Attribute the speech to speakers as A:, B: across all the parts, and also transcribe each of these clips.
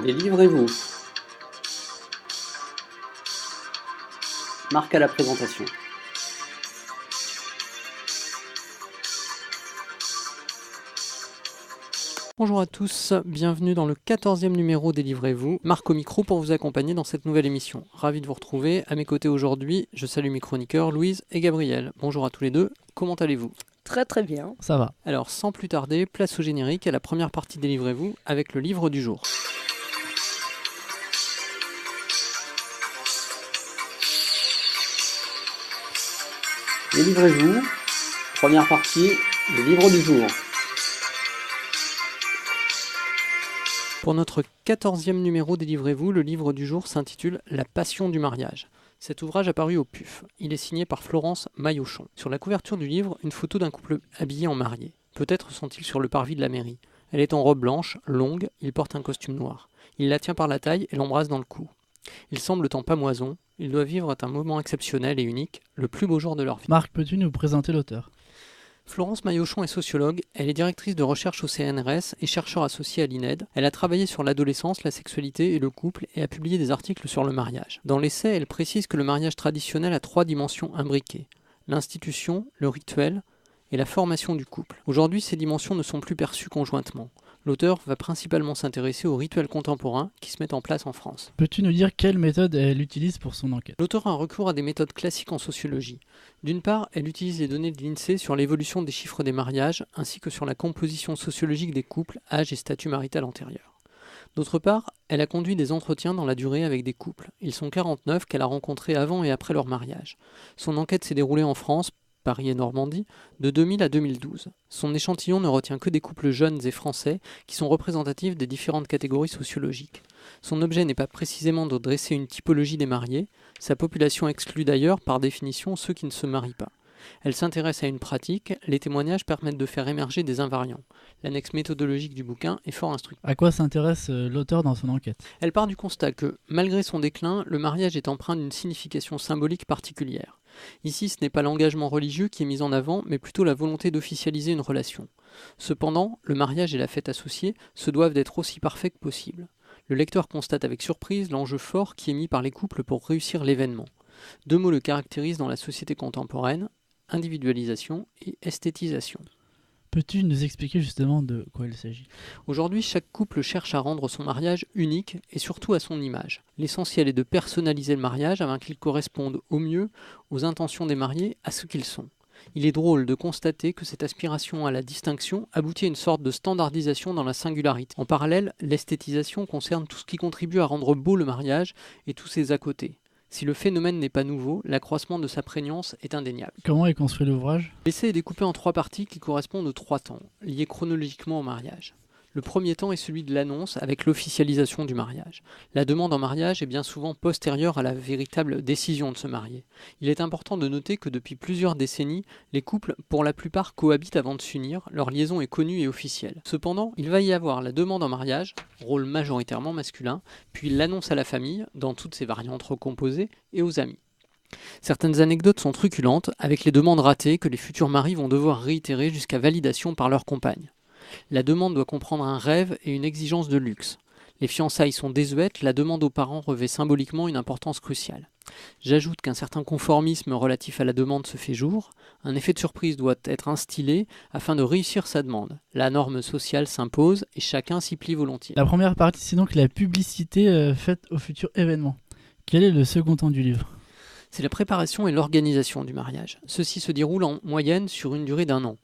A: Délivrez-vous. Marc à la présentation.
B: Bonjour à tous, bienvenue dans le 14e numéro Délivrez-vous. Marc au micro pour vous accompagner dans cette nouvelle émission. Ravi de vous retrouver. À mes côtés aujourd'hui, je salue mes chroniqueurs Louise et Gabriel. Bonjour à tous les deux, comment allez-vous ?
C: Très très bien.
D: Ça va.
B: Alors sans plus tarder, place au générique à la première partie Délivrez-vous avec le livre du jour.
A: Délivrez-vous. Première partie, le livre du jour.
B: Pour notre 14e numéro Délivrez-vous, le livre du jour s'intitule La Passion du mariage. Cet ouvrage a paru au PUF. Il est signé par Florence Maillochon. Sur la couverture du livre, une photo d'un couple habillé en marié. Peut-être sont-ils sur le parvis de la mairie. Elle est en robe blanche, longue, il porte un costume noir. Il la tient par la taille et l'embrasse dans le cou. Ils semblent en pamoison, ils doivent vivre un moment exceptionnel et unique, le plus beau jour de leur vie.
D: Marc, peux-tu nous présenter l'auteur ?
B: Florence Maillochon est sociologue, elle est directrice de recherche au CNRS et chercheur associée à l'INED. Elle a travaillé sur l'adolescence, la sexualité et le couple et a publié des articles sur le mariage. Dans l'essai, elle précise que le mariage traditionnel a 3 dimensions imbriquées. L'institution, le rituel et la formation du couple. Aujourd'hui, ces dimensions ne sont plus perçues conjointement. L'auteur va principalement s'intéresser aux rituels contemporains qui se mettent en place en France.
D: Peux-tu nous dire quelle méthode elle utilise pour son enquête ?
B: L'auteur a recours à des méthodes classiques en sociologie. D'une part, elle utilise les données de l'INSEE sur l'évolution des chiffres des mariages, ainsi que sur la composition sociologique des couples, âge et statut marital antérieur. D'autre part, elle a conduit des entretiens dans la durée avec des couples. Ils sont 49 qu'elle a rencontrés avant et après leur mariage. Son enquête s'est déroulée en France, Paris et Normandie, de 2000 à 2012. Son échantillon ne retient que des couples jeunes et français qui sont représentatifs des différentes catégories sociologiques. Son objet n'est pas précisément de dresser une typologie des mariés, sa population exclut d'ailleurs par définition ceux qui ne se marient pas. Elle s'intéresse à une pratique, les témoignages permettent de faire émerger des invariants. L'annexe méthodologique du bouquin est fort instructive.
D: À quoi s'intéresse l'auteur dans son enquête ?
B: Elle part du constat que, malgré son déclin, le mariage est empreint d'une signification symbolique particulière. Ici, ce n'est pas l'engagement religieux qui est mis en avant, mais plutôt la volonté d'officialiser une relation. Cependant, le mariage et la fête associée se doivent d'être aussi parfaits que possible. Le lecteur constate avec surprise l'enjeu fort qui est mis par les couples pour réussir l'événement. 2 mots le caractérisent dans la société contemporaine, individualisation et esthétisation.
D: Peux-tu nous expliquer justement de quoi il s'agit ?
B: Aujourd'hui, chaque couple cherche à rendre son mariage unique et surtout à son image. L'essentiel est de personnaliser le mariage afin qu'il corresponde au mieux aux intentions des mariés, à ce qu'ils sont. Il est drôle de constater que cette aspiration à la distinction aboutit à une sorte de standardisation dans la singularité. En parallèle, l'esthétisation concerne tout ce qui contribue à rendre beau le mariage et tous ses à côté. Si le phénomène n'est pas nouveau, l'accroissement de sa prégnance est indéniable.
D: Comment est construit l'ouvrage ?
B: L'essai est découpé en 3 parties qui correspondent aux 3 temps, liés chronologiquement au mariage. Le premier temps est celui de l'annonce avec l'officialisation du mariage. La demande en mariage est bien souvent postérieure à la véritable décision de se marier. Il est important de noter que depuis plusieurs décennies, les couples, pour la plupart, cohabitent avant de s'unir, leur liaison est connue et officielle. Cependant, il va y avoir la demande en mariage, rôle majoritairement masculin, puis l'annonce à la famille, dans toutes ses variantes recomposées, et aux amis. Certaines anecdotes sont truculentes, avec les demandes ratées que les futurs maris vont devoir réitérer jusqu'à validation par leur compagne. La demande doit comprendre un rêve et une exigence de luxe. Les fiançailles sont désuètes, la demande aux parents revêt symboliquement une importance cruciale. J'ajoute qu'un certain conformisme relatif à la demande se fait jour. Un effet de surprise doit être instillé afin de réussir sa demande. La norme sociale s'impose et chacun s'y plie volontiers.
D: La première partie, c'est donc la publicité faite au futur événement. Quel est le second temps du livre ?
B: C'est la préparation et l'organisation du mariage. Ceci se déroule en moyenne sur une durée d'1 an.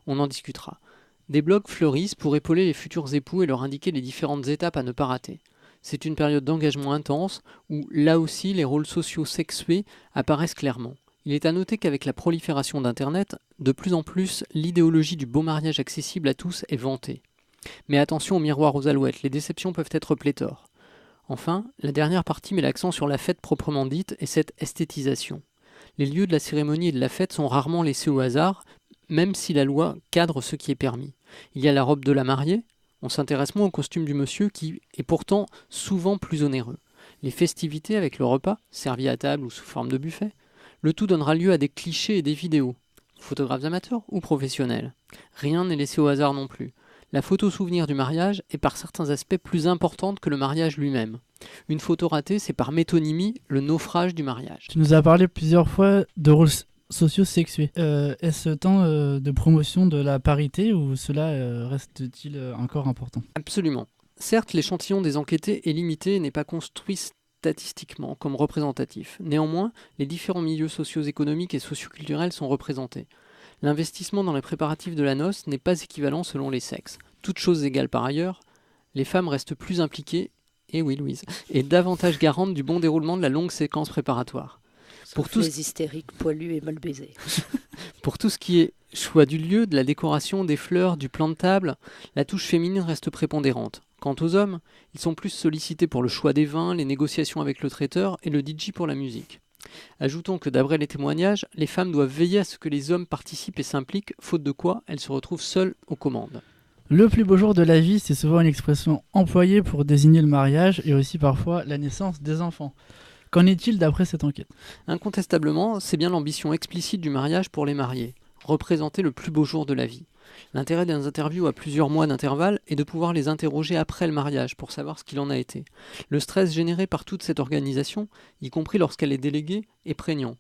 B: On en discutera. Des blogs fleurissent pour épauler les futurs époux et leur indiquer les différentes étapes à ne pas rater. C'est une période d'engagement intense où, là aussi, les rôles sociaux sexués apparaissent clairement. Il est à noter qu'avec la prolifération d'Internet, de plus en plus, l'idéologie du beau mariage accessible à tous est vantée. Mais attention aux miroirs aux alouettes, les déceptions peuvent être pléthores. Enfin, la dernière partie met l'accent sur la fête proprement dite et cette esthétisation. Les lieux de la cérémonie et de la fête sont rarement laissés au hasard, même si la loi cadre ce qui est permis. Il y a la robe de la mariée, on s'intéresse moins au costume du monsieur qui est pourtant souvent plus onéreux. Les festivités avec le repas, servi à table ou sous forme de buffet, le tout donnera lieu à des clichés et des vidéos, photographes amateurs ou professionnels. Rien n'est laissé au hasard non plus. La photo souvenir du mariage est par certains aspects plus importante que le mariage lui-même. Une photo ratée, c'est par métonymie le naufrage du mariage.
D: Tu nous as parlé plusieurs fois de rôles sociaux sexués. Est-ce temps de promotion de la parité ou cela reste-t-il encore important?
B: Absolument. Certes, l'échantillon des enquêtés est limité et n'est pas construit statistiquement comme représentatif. Néanmoins, les différents milieux socio-économiques et socio-culturels sont représentés. L'investissement dans les préparatifs de la noce n'est pas équivalent selon les sexes. Toutes choses égales par ailleurs, les femmes restent plus impliquées, et oui Louise, et davantage garantes du bon déroulement de la longue séquence préparatoire.
C: Pour tous les hystériques, poilus et mal baisés.
B: Pour tout ce qui est choix du lieu, de la décoration, des fleurs, du plan de table, la touche féminine reste prépondérante. Quant aux hommes, ils sont plus sollicités pour le choix des vins, les négociations avec le traiteur et le DJ pour la musique. Ajoutons que d'après les témoignages, les femmes doivent veiller à ce que les hommes participent et s'impliquent, faute de quoi elles se retrouvent seules aux commandes.
D: Le plus beau jour de la vie, c'est souvent une expression employée pour désigner le mariage et aussi parfois la naissance des enfants. Qu'en est-il d'après cette enquête?
B: Incontestablement, c'est bien l'ambition explicite du mariage pour les mariés, représenter le plus beau jour de la vie. L'intérêt des interviews à plusieurs mois d'intervalle est de pouvoir les interroger après le mariage pour savoir ce qu'il en a été. Le stress généré par toute cette organisation, y compris lorsqu'elle est déléguée, est prégnant.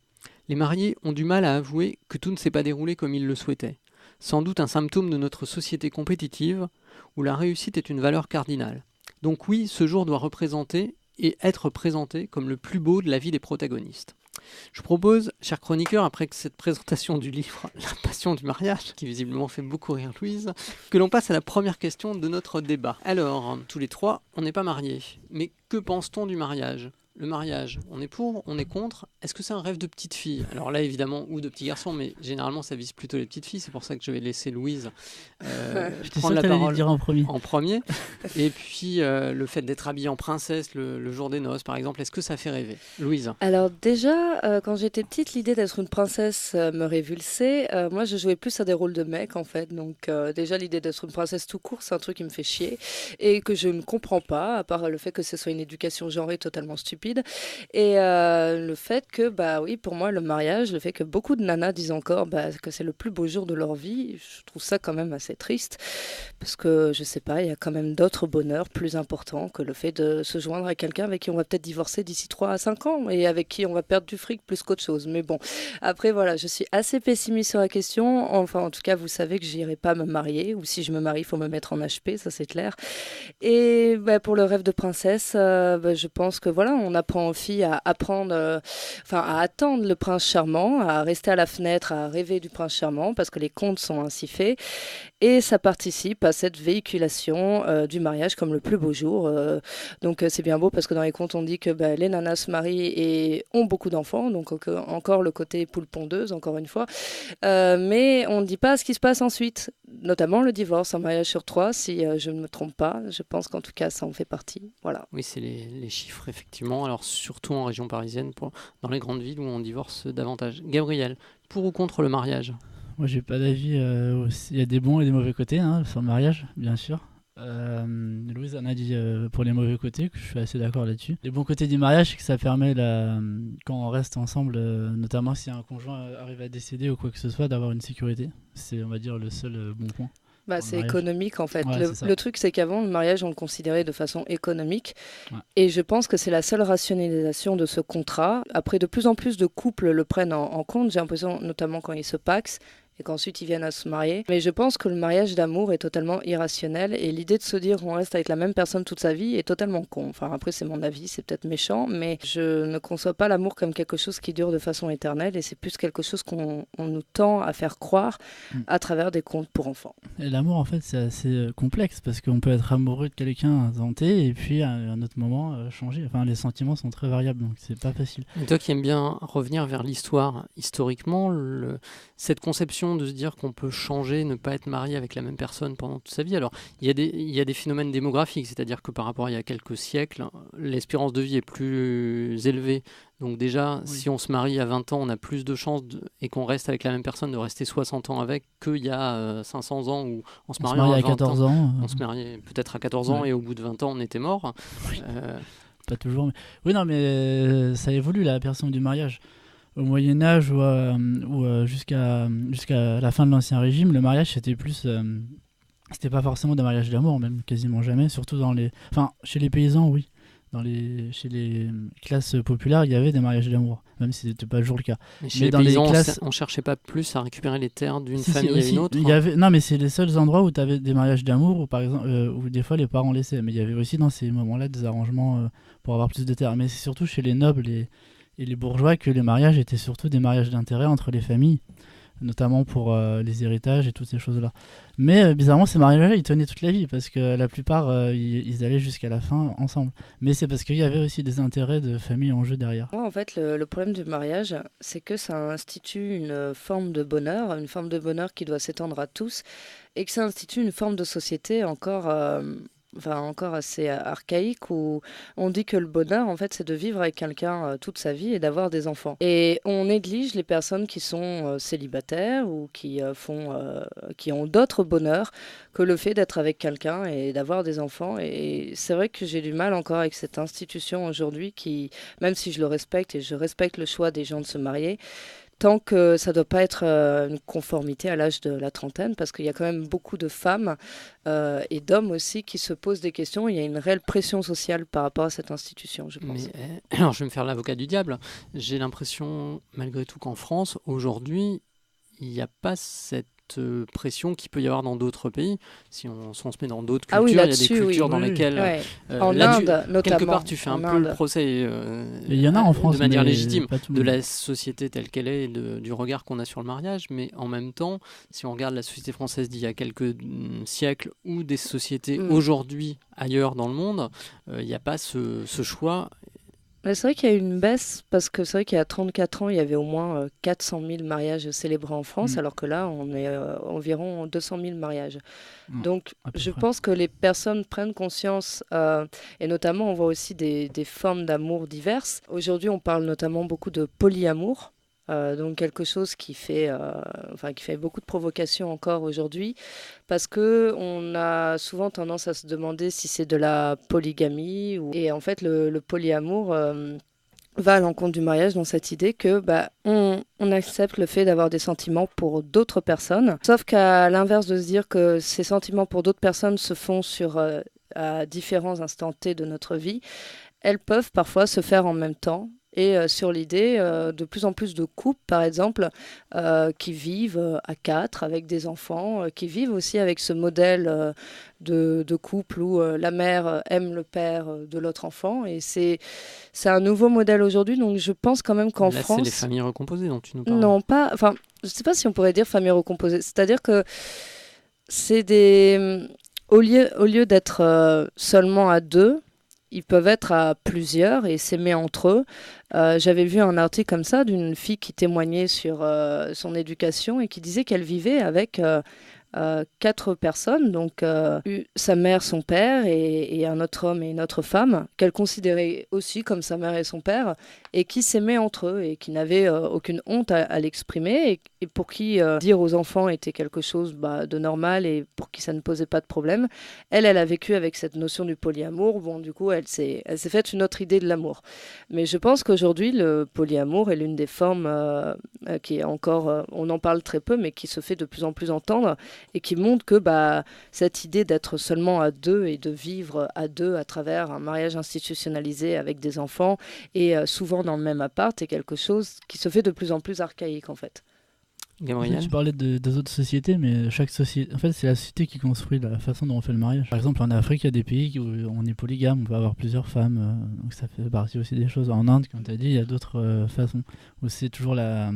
B: Les mariés ont du mal à avouer que tout ne s'est pas déroulé comme ils le souhaitaient. Sans doute un symptôme de notre société compétitive où la réussite est une valeur cardinale. Donc oui, ce jour doit représenter et être présenté comme le plus beau de la vie des protagonistes. Je propose, chers chroniqueurs, après cette présentation du livre La passion du mariage, qui visiblement fait beaucoup rire Louise, que l'on passe à la première question de notre débat. Alors, tous les trois, on n'est pas mariés, mais que pense-t-on du mariage ? Le mariage, on est pour, on est contre. Est-ce que c'est un rêve de petite fille? Alors là, évidemment, ou de petit garçon, mais généralement, ça vise plutôt les petites filles. C'est pour ça que je vais laisser Louise prendre la parole
D: dire en
B: premier. Et puis, le fait d'être habillée en princesse le jour des noces, par exemple, est-ce que ça fait rêver? Louise?
C: Alors déjà, quand j'étais petite, l'idée d'être une princesse me révulsait. Moi, je jouais plus à des rôles de mec, en fait. Donc déjà, l'idée d'être une princesse tout court, c'est un truc qui me fait chier et que je ne comprends pas, à part le fait que ce soit une éducation genrée totalement stupide. Et le fait que, bah oui, pour moi, le mariage, le fait que beaucoup de nanas disent encore que c'est le plus beau jour de leur vie, je trouve ça quand même assez triste. Parce que, je sais pas, il y a quand même d'autres bonheurs plus importants que le fait de se joindre à quelqu'un avec qui on va peut-être divorcer d'ici 3 à 5 ans et avec qui on va perdre du fric plus qu'autre chose. Mais bon, après, voilà, je suis assez pessimiste sur la question. Enfin, en tout cas, vous savez que j'irai pas me marier, ou si je me marie, il faut me mettre en HP, ça c'est clair. Et pour le rêve de princesse, je pense que voilà, on apprend aux filles à apprendre, à attendre le prince charmant, à rester à la fenêtre, à rêver du prince charmant, parce que les contes sont ainsi faits. Et ça participe à cette véhiculation du mariage comme le plus beau jour. Donc c'est bien beau parce que dans les contes, on dit que les nanas se marient et ont beaucoup d'enfants, donc encore le côté poule pondeuse, encore une fois. Mais on ne dit pas ce qui se passe ensuite, notamment le divorce, un mariage sur 3, si je ne me trompe pas. Je pense qu'en tout cas, ça en fait partie. Voilà.
B: Oui, c'est les chiffres, effectivement. Alors, surtout en région parisienne, dans les grandes villes où on divorce davantage. Gabriel, pour ou contre le mariage?
D: Moi, j'ai pas d'avis. Il y a des bons et des mauvais côtés sur le mariage, bien sûr. Louise en a dit pour les mauvais côtés, que je suis assez d'accord là-dessus. Les bons côtés du mariage, c'est que ça permet, quand on reste ensemble, notamment si un conjoint arrive à décéder ou quoi que ce soit, d'avoir une sécurité. C'est, on va dire, le seul bon point.
C: C'est économique en fait.
D: Ouais,
C: le truc, c'est qu'avant, le mariage, on le considérait de façon économique.
D: Ouais.
C: Et je pense que c'est la seule rationalisation de ce contrat. Après, de plus en plus de couples le prennent en compte. J'ai l'impression, notamment quand ils se pacsent et qu'ensuite ils viennent à se marier. Mais je pense que le mariage d'amour est totalement irrationnel. Et l'idée de se dire qu'on reste avec la même personne toute sa vie est totalement con. Enfin, après, c'est mon avis, c'est peut-être méchant. Mais je ne conçois pas l'amour comme quelque chose qui dure de façon éternelle. Et c'est plus quelque chose qu'on nous tend à faire croire à travers des contes pour enfants.
D: Et l'amour, en fait, c'est assez complexe parce qu'on peut être amoureux de quelqu'un à un temps T et puis à un autre moment changer. Enfin, les sentiments sont très variables, donc c'est pas facile.
B: Et toi qui aimes bien revenir vers l'histoire, historiquement, cette conception de se dire qu'on peut changer, ne pas être marié avec la même personne pendant toute sa vie. Alors, il y a des phénomènes démographiques, c'est-à-dire que par rapport à il y a quelques siècles, l'espérance de vie est plus élevée. Donc déjà, si on se marie à 20 ans, on a plus de chances et qu'on reste avec la même personne de rester 60 ans avec qu'il y a 500 ans où on se mariait
D: à 14 ans.
B: On se mariait peut-être à 14 ans et au bout de 20 ans, on était mort.
D: Oui. Pas toujours. Mais... Oui, non, mais ça évolue la personne du mariage. Au Moyen-Âge ou jusqu'à la fin de l'Ancien Régime, le mariage c'était plus C'était pas forcément des mariages d'amour, même quasiment jamais, surtout enfin, chez les paysans, oui. Chez les classes populaires, il y avait des mariages d'amour, même si c'était pas toujours le cas.
B: Mais chez
D: Mais
B: les
D: dans les
B: paysans,
D: classes-
B: on cherchait pas plus à récupérer les terres d'une
D: Si,
B: famille à
D: aussi,
B: une autre.
D: Non, mais c'est les seuls endroits où tu avais des mariages d'amour, où, par exemple, où des fois les parents laissaient. Mais il y avait aussi dans ces moments-là des arrangements pour avoir plus de terres. Mais c'est surtout chez les nobles et les bourgeois que les mariages étaient surtout des mariages d'intérêt entre les familles, notamment pour les héritages et toutes ces choses-là. Mais bizarrement, ces mariages-là, ils tenaient toute la vie, parce que la plupart, ils allaient jusqu'à la fin ensemble. Mais c'est parce qu'il y avait aussi des intérêts de famille en jeu derrière.
C: Moi, en fait, le problème du mariage, c'est que ça institue une forme de bonheur qui doit s'étendre à tous, et que ça institue une forme de société encore assez archaïque, où on dit que le bonheur, en fait, c'est de vivre avec quelqu'un toute sa vie et d'avoir des enfants. Et on néglige les personnes qui sont célibataires ou qui ont d'autres bonheurs que le fait d'être avec quelqu'un et d'avoir des enfants. Et c'est vrai que j'ai du mal encore avec cette institution aujourd'hui qui, même si je le respecte et je respecte le choix des gens de se marier, tant que ça ne doit pas être une conformité à l'âge de la trentaine, parce qu'il y a quand même beaucoup de femmes et d'hommes aussi qui se posent des questions. Il y a une réelle pression sociale par rapport à cette institution, je pense.
B: Mais alors, je vais me faire l'avocat du diable. J'ai l'impression, malgré tout, qu'en France, aujourd'hui, il n'y a pas cette pression qu'il peut y avoir dans d'autres pays. Si on se met dans d'autres cultures,
C: Ah oui,
B: il y a des
C: là-dessus,
B: cultures
C: oui.
B: dans
D: Oui, oui.
B: lesquelles
C: Ouais.
B: en
C: Inde, notamment.
B: quelque part tu fais un peu le procès
D: Et il y en a en France,
B: de manière
D: mais
B: légitime
D: pas tout le
B: de
D: monde.
B: la société telle qu'elle est et du regard qu'on a sur le mariage, mais en même temps, si on regarde la société française d'il y a quelques siècles ou des sociétés aujourd'hui ailleurs dans le monde, il n'y a pas ce choix.
C: Mais c'est vrai qu'il y a eu une baisse, parce que c'est vrai qu'il y a 34 ans, il y avait au moins 400 000 mariages célébrés en France, alors que là, on est environ 200 000 mariages. Donc,
D: à peu
C: je
D: près.
C: pense que les personnes prennent conscience, et notamment, on voit aussi des formes d'amour diverses. Aujourd'hui, on parle notamment beaucoup de polyamour. Donc quelque chose qui fait beaucoup de provocation encore aujourd'hui, parce que on a souvent tendance à se demander si c'est de la polygamie et en fait le polyamour va à l'encontre du mariage dans cette idée que on accepte le fait d'avoir des sentiments pour d'autres personnes, sauf qu'à l'inverse de se dire que ces sentiments pour d'autres personnes se font à différents instants T de notre vie, elles peuvent parfois se faire en même temps. Et sur l'idée de plus en plus de couples, par exemple, qui vivent à quatre avec des enfants, qui vivent aussi avec ce modèle de couple où la mère aime le père de l'autre enfant. Et c'est un nouveau modèle aujourd'hui. Donc je pense quand même qu'en
B: Là,
C: France...
B: c'est les familles recomposées dont tu nous parles.
C: Non, pas... Enfin, je ne sais pas si on pourrait dire famille recomposée. C'est-à-dire que c'est des... Au lieu d'être seulement à deux, ils peuvent être à plusieurs et s'aimer entre eux. J'avais vu un article comme ça d'une fille qui témoignait sur son éducation et qui disait qu'elle vivait avec 4 personnes, donc sa mère, son père et un autre homme et une autre femme, qu'elle considérait aussi comme sa mère et son père, et qui s'aimaient entre eux et qui n'avaient aucune honte à l'exprimer, et pour qui dire aux enfants était quelque chose de normal et pour qui ça ne posait pas de problème. Elle a vécu avec cette notion du polyamour. Bon, du coup, elle s'est faite une autre idée de l'amour. Mais je pense qu'aujourd'hui, le polyamour est l'une des formes qui est encore, on en parle très peu, mais qui se fait de plus en plus entendre, et qui montre que cette idée d'être seulement à deux et de vivre à deux à travers un mariage institutionnalisé avec des enfants et souvent dans le même appart est quelque chose qui se fait de plus en plus archaïque en fait.
B: Gabriel,
D: Tu parlais des autres sociétés, mais chaque société, en fait, c'est la société qui construit la façon dont on fait le mariage. Par exemple, en Afrique, il y a des pays où on est polygame, on peut avoir plusieurs femmes, donc ça fait partie aussi des choses. En Inde, comme tu as dit, il y a d'autres façons où c'est toujours la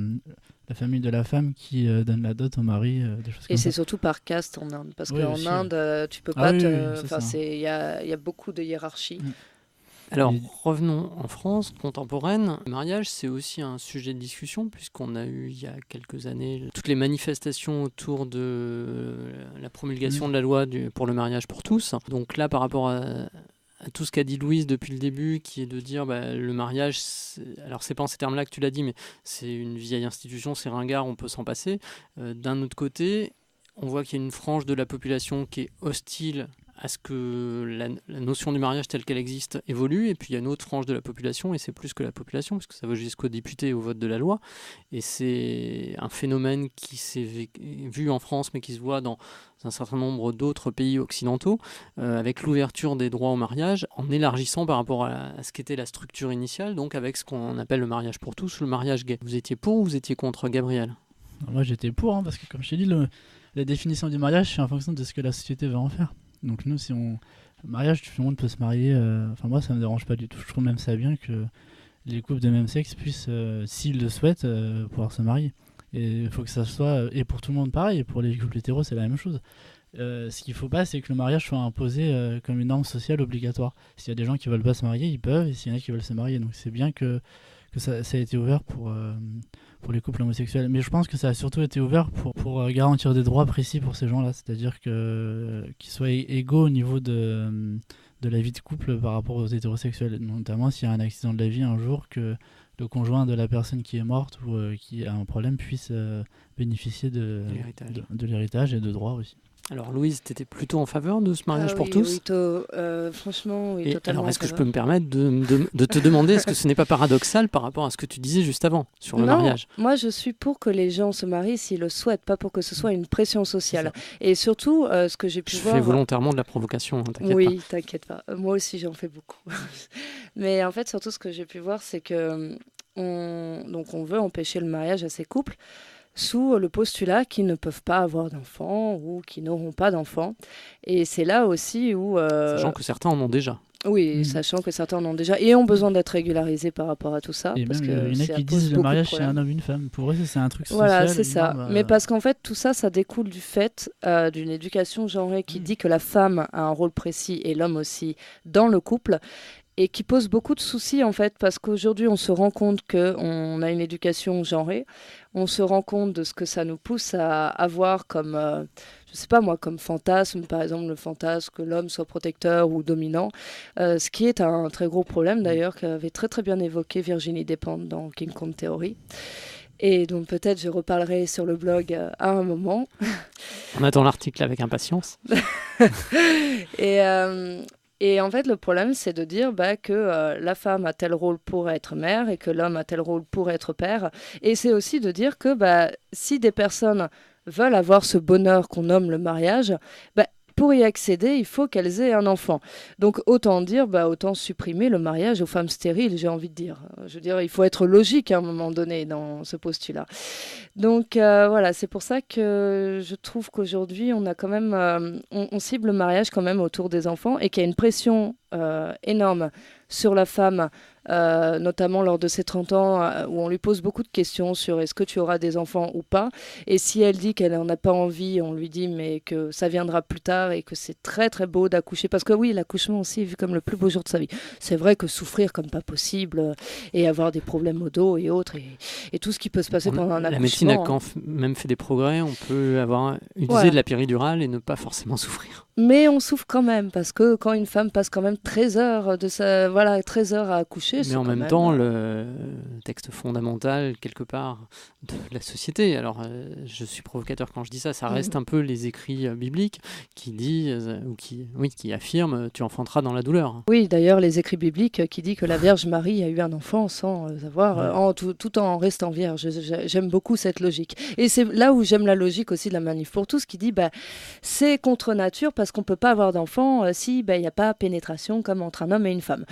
D: famille de la femme qui donne la dot au mari, des choses
C: Et
D: comme
C: c'est
D: ça.
C: surtout par caste en Inde, parce
D: Oui,
C: qu'en
D: aussi,
C: Inde, tu peux
D: Ah
C: pas
D: oui,
C: te...
D: oui, c'est
C: Enfin,
D: ça.
C: il y a beaucoup de hiérarchie.
B: alors
D: Et-
B: revenons en France contemporaine. Le mariage, c'est aussi un sujet de discussion, puisqu'on a eu il y a quelques années toutes les manifestations autour de la promulgation de la loi pour le mariage pour tous. Donc là, par rapport à tout ce qu'a dit Louise depuis le début, qui est de dire le mariage, alors c'est pas en ces termes-là que tu l'as dit, mais c'est une vieille institution, c'est ringard, on peut s'en passer. D'un autre côté, on voit qu'il y a une frange de la population qui est hostile à ce que la notion du mariage telle qu'elle existe évolue, et puis il y a une autre frange de la population, et c'est plus que la population, parce que ça va jusqu'aux députés et au vote de la loi, et c'est un phénomène qui s'est vu en France, mais qui se voit dans un certain nombre d'autres pays occidentaux, avec l'ouverture des droits au mariage, en élargissant par rapport à ce qu'était la structure initiale, donc avec ce qu'on appelle le mariage pour tous, le mariage gay. Vous étiez pour ou vous étiez contre, Gabriel ?
D: Moi j'étais pour, parce que comme je t'ai dit, la définition du mariage c'est en fonction de ce que la société va en faire. Donc nous, le mariage, tout le monde peut se marier, moi ça me dérange pas du tout, je trouve même ça bien que les couples de même sexe puissent, s'ils le souhaitent, pouvoir se marier. Et il faut que ça soit, et pour tout le monde pareil, et pour les couples hétéros c'est la même chose. Ce qu'il faut pas, c'est que le mariage soit imposé comme une norme sociale obligatoire. S'il y a des gens qui veulent pas se marier, ils peuvent, et s'il y en a qui veulent se marier. Donc c'est bien que ça a été ouvert pour les couples homosexuels. Mais je pense que ça a surtout été ouvert pour garantir des droits précis pour ces gens-là. C'est-à-dire qu'ils soient égaux au niveau de la vie de couple par rapport aux hétérosexuels. Notamment s'il y a un accident de la vie un jour, que le conjoint de la personne qui est morte ou qui a un problème puisse bénéficier de l'héritage et de droits aussi.
B: Alors Louise, tu étais plutôt en faveur de ce mariage pour tous ?
C: Oui, franchement, oui,
B: et
C: totalement.
B: alors, est-ce que je peux me permettre de te demander, est-ce que ce n'est pas paradoxal par rapport à ce que tu disais juste avant sur le mariage ?
C: Moi je suis pour que les gens se marient s'ils le souhaitent, pas pour que ce soit une pression sociale. Et surtout, ce que j'ai pu voir...
B: Je fais volontairement de la provocation, hein, t'inquiète pas.
C: Oui, t'inquiète pas. Moi aussi j'en fais beaucoup. Mais en fait, surtout ce que j'ai pu voir, c'est que on veut empêcher le mariage à ces couples sous le postulat qu'ils ne peuvent pas avoir d'enfants ou qu'ils n'auront pas d'enfants. Et c'est là aussi où...
B: Sachant que certains en ont déjà.
C: Oui, sachant que certains en ont déjà et ont besoin d'être régularisés par rapport à tout ça.
D: Et
C: parce
D: même, il y en a qui disent le mariage c'est un homme et une femme. Pour eux, c'est un truc social.
C: Voilà, c'est ça. Mais parce qu'en fait, tout ça, ça découle du fait d'une éducation genrée qui dit que la femme a un rôle précis et l'homme aussi dans le couple. Et qui pose beaucoup de soucis en fait, parce qu'aujourd'hui on se rend compte qu'on a une éducation genrée, on se rend compte de ce que ça nous pousse à avoir comme, je sais pas moi, comme fantasme, par exemple le fantasme que l'homme soit protecteur ou dominant, ce qui est un très gros problème d'ailleurs, qu'avait très très bien évoqué Virginie Despentes dans King Kong Theory. Et donc peut-être je reparlerai sur le blog à un moment.
B: On attend l'article avec impatience.
C: Et en fait, le problème, c'est de dire que la femme a tel rôle pour être mère et que l'homme a tel rôle pour être père. Et c'est aussi de dire que si des personnes veulent avoir ce bonheur qu'on nomme le mariage, pour y accéder, il faut qu'elles aient un enfant. Donc autant dire, autant supprimer le mariage aux femmes stériles, j'ai envie de dire. Je veux dire, il faut être logique à un moment donné dans ce postulat. Donc voilà, c'est pour ça que je trouve qu'aujourd'hui, on a quand même, on cible le mariage quand même autour des enfants et qu'il y a une pression énorme sur la femme, notamment lors de ses 30 ans, où on lui pose beaucoup de questions sur est-ce que tu auras des enfants ou pas. Et si elle dit qu'elle n'en a pas envie, on lui dit mais que ça viendra plus tard et que c'est très très beau d'accoucher. Parce que oui, l'accouchement aussi est vu comme le plus beau jour de sa vie. C'est vrai que souffrir comme pas possible et avoir des problèmes au dos et autres et tout ce qui peut se passer pendant un accouchement.
B: La médecine a quand même fait des progrès. On peut utiliser de la péridurale et ne pas forcément souffrir.
C: Mais on souffre quand même, parce que quand une femme passe quand même 13 heures, 13 heures à accoucher...
B: Mais en même temps, le texte fondamental, quelque part, de la société, alors je suis provocateur quand je dis ça, ça reste un peu les écrits bibliques qui disent, qui affirment « tu enfanteras dans la douleur ».
C: Oui, d'ailleurs, les écrits bibliques qui disent que la Vierge Marie a eu un enfant sans avoir... tout en restant vierge. J'aime beaucoup cette logique. Et c'est là où j'aime la logique aussi de la Manif pour tous, qui dit c'est contre nature, parce qu'on ne peut pas avoir d'enfant si il n'y a pas pénétration comme entre un homme et une femme.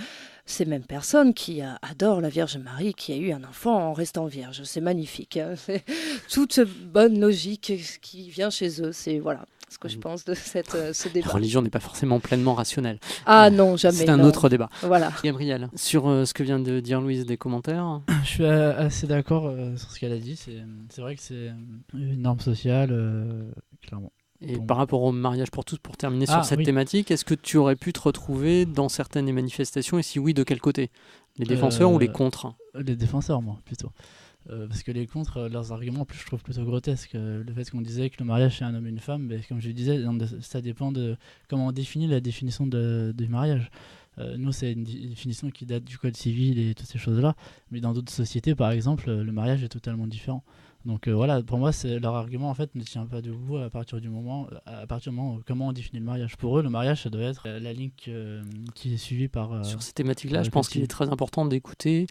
C: Ces mêmes personnes qui adorent la Vierge Marie qui a eu un enfant en restant vierge. C'est magnifique. Hein. C'est toute bonne logique qui vient chez eux. C'est ce que je pense de ce débat.
B: La religion n'est pas forcément pleinement rationnelle.
C: Ah non, jamais.
B: C'est un autre débat.
C: Voilà.
B: Gabriel, sur ce que vient de dire Louise, des commentaires ?
D: Je suis assez d'accord sur ce qu'elle a dit. C'est vrai que c'est une norme sociale, clairement.
B: Et par rapport au mariage pour tous, pour terminer sur cette thématique, est-ce que tu aurais pu te retrouver dans certaines des manifestations, et si oui, de quel côté ? Les défenseurs ou les contre ?
D: Les défenseurs, moi, plutôt. Parce que les contre, leurs arguments, je trouve plutôt grotesques. Le fait qu'on disait que le mariage c'est un homme et une femme, comme je disais, ça dépend de comment on définit la définition du mariage. Nous, c'est une définition qui date du code civil et toutes ces choses-là. Mais dans d'autres sociétés, par exemple, le mariage est totalement différent. Donc voilà, pour moi, leur argument en fait ne tient pas debout à partir du moment où comment on définit le mariage. Pour eux, le mariage, ça doit être la ligne qui est suivie par.
B: Sur ces thématiques-là,
D: par
B: je
D: la
B: pense qu'il est
D: victime.
B: très important d'écouter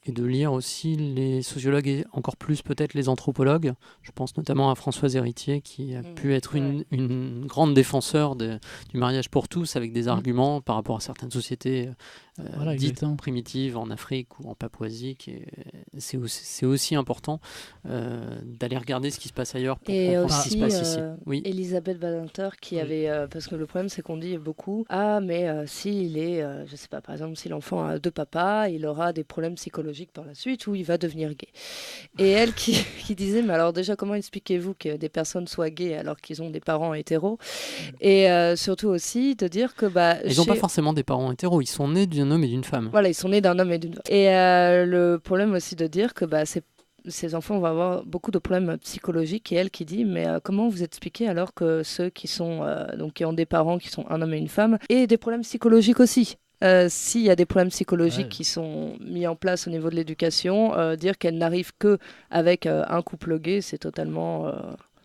B: et de lire aussi les sociologues et encore plus peut-être les anthropologues. Je pense notamment à Françoise Héritier qui a pu être une grande défenseur du mariage pour tous avec des arguments par rapport à certaines sociétés
D: Voilà,
B: dites
D: exactement.
B: primitives en Afrique ou en Papouasie. C'est aussi important d'aller regarder ce qui se passe ailleurs pour
C: Et
B: comprendre ce qui se
C: aussi,
B: passe ici. Oui.
C: Elisabeth Badinter qui
D: Oui.
C: avait, parce que le problème c'est qu'on dit beaucoup, ah mais s'il est, je sais pas, par exemple si l'enfant a 2 papas, il aura des problèmes psychologiques par la suite ou il va devenir gay. Et elle qui disait, mais alors déjà comment expliquez-vous que des personnes soient gays alors qu'ils ont des parents hétéros? Et surtout aussi de dire que
B: Ils n'ont pas forcément des parents hétéros, ils sont nés d'un homme et d'une femme.
C: voilà, ils sont nés d'un homme et d'une femme. Et le problème aussi de dire que ces enfants vont avoir beaucoup de problèmes psychologiques et elle qui dit mais comment vous expliquez alors que ceux qui sont donc qui ont des parents qui sont un homme et une femme et des problèmes psychologiques aussi. S'il y a des problèmes psychologiques qui sont mis en place au niveau de l'éducation, dire qu'elle n'arrive que avec un couple gay, c'est totalement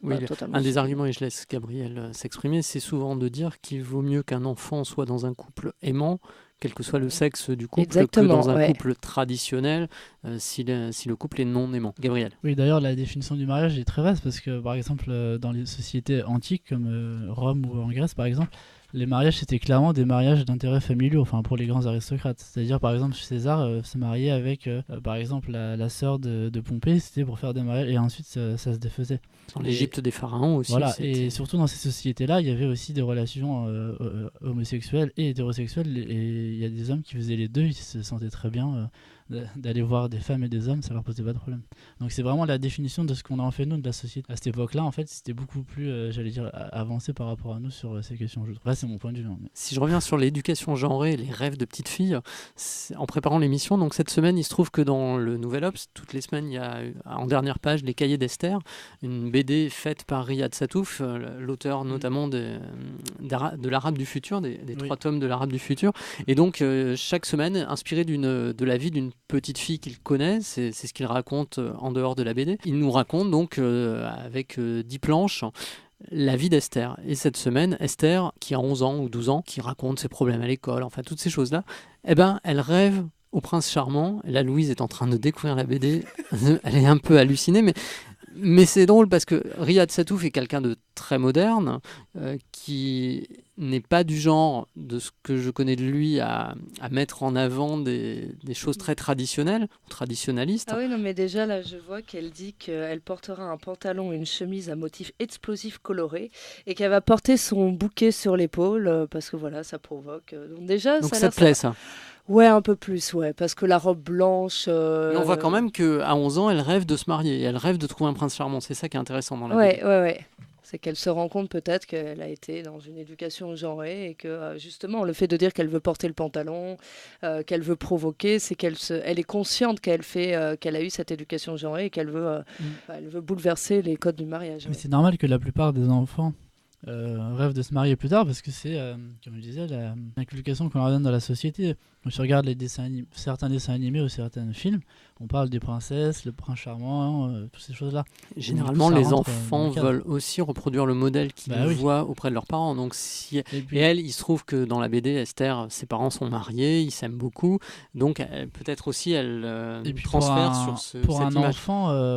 B: Oui,
C: totalement
B: un des
C: stupide.
B: arguments, et je laisse Gabriel s'exprimer, c'est souvent de dire qu'il vaut mieux qu'un enfant soit dans un couple aimant, quel que soit le sexe du couple,
C: Exactement,
B: que dans un
C: ouais.
B: couple traditionnel, si le couple est non aimant. Gabriel.
D: Oui, d'ailleurs, la définition du mariage est très vaste parce que, par exemple, dans les sociétés antiques comme Rome ou en Grèce, par exemple, les mariages c'était clairement des mariages d'intérêts familiaux, enfin pour les grands aristocrates. C'est-à-dire, par exemple, César se mariait avec, par exemple, la sœur de Pompée, c'était pour faire des mariages et ensuite ça se défaisait.
B: Dans l'Égypte des pharaons aussi.
D: Voilà,
B: c'était-
D: et surtout dans ces sociétés-là, il y avait aussi des relations homosexuelles et hétérosexuelles, et il y a des hommes qui faisaient les deux, ils se sentaient très bien d'aller voir des femmes et des hommes, ça leur posait pas de problème. Donc c'est vraiment la définition de ce qu'on a en fait nous de la société. À cette époque-là, en fait, c'était beaucoup plus, j'allais dire, avancé par rapport à nous sur ces questions. Après, c'est mon point de vue. Hein, mais...
B: Si je reviens sur l'éducation genrée et les rêves de petites filles, en préparant l'émission, donc cette semaine, il se trouve que dans le Nouvel Obs, toutes les semaines, il y a en dernière page les Cahiers d'Esther, une BD faite par Riyad Satouf, l'auteur notamment de l'Arabe du futur, des 3 tomes de l'Arabe du futur. Et donc, chaque semaine, inspiré de la vie d'une petite fille qu'il connaît, c'est ce qu'il raconte en dehors de la BD. Il nous raconte donc, avec 10 planches, la vie d'Esther. Et cette semaine, Esther, qui a 11 ans ou 12 ans, qui raconte ses problèmes à l'école, enfin toutes ces choses-là, eh ben, elle rêve au prince charmant. Et là, Louise est en train de découvrir la BD. Elle est un peu hallucinée, mais c'est drôle parce que Riyad Satouf est quelqu'un de très moderne, qui n'est pas du genre, de ce que je connais de lui, à mettre en avant des choses très traditionnelles, ou traditionnalistes.
C: Ah oui, non, mais déjà, là, je vois qu'elle dit qu'elle portera un pantalon et une chemise à motifs explosifs colorés et qu'elle va porter son bouquet sur l'épaule parce que voilà, ça provoque. Donc déjà,
B: Donc
C: ça,
B: ça
C: là,
B: te plaît, ça?
C: Ouais, un peu plus, ouais, parce que la robe blanche...
B: Mais on voit quand même qu'à 11 ans, elle rêve de se marier, et elle rêve de trouver un prince charmant. C'est ça qui est intéressant dans la BD.
C: Ouais. C'est qu'elle se rend compte peut-être qu'elle a été dans une éducation genrée et que justement le fait de dire qu'elle veut porter le pantalon, qu'elle veut provoquer, c'est elle est consciente qu'elle a eu cette éducation genrée et qu'elle veut, elle veut bouleverser les codes du mariage.
D: Mais c'est normal que la plupart des enfants rêvent de se marier plus tard parce que c'est, comme je disais, l'inculcation qu'on leur donne dans la société. Quand tu regardes certains dessins animés ou certains films, on parle des princesses, le prince charmant, toutes ces choses-là.
B: Généralement,
D: Du coup, ça
B: les
D: rentre
B: enfants
D: dans le cadre.
B: veulent aussi reproduire le modèle qu'ils voient auprès de leurs parents. Donc,
D: Et
B: et
D: puis,
B: elle, il se trouve que dans la BD, Esther, ses parents sont mariés, ils s'aiment beaucoup. Donc, peut-être aussi, elle
D: et puis
B: transfère sur cette image.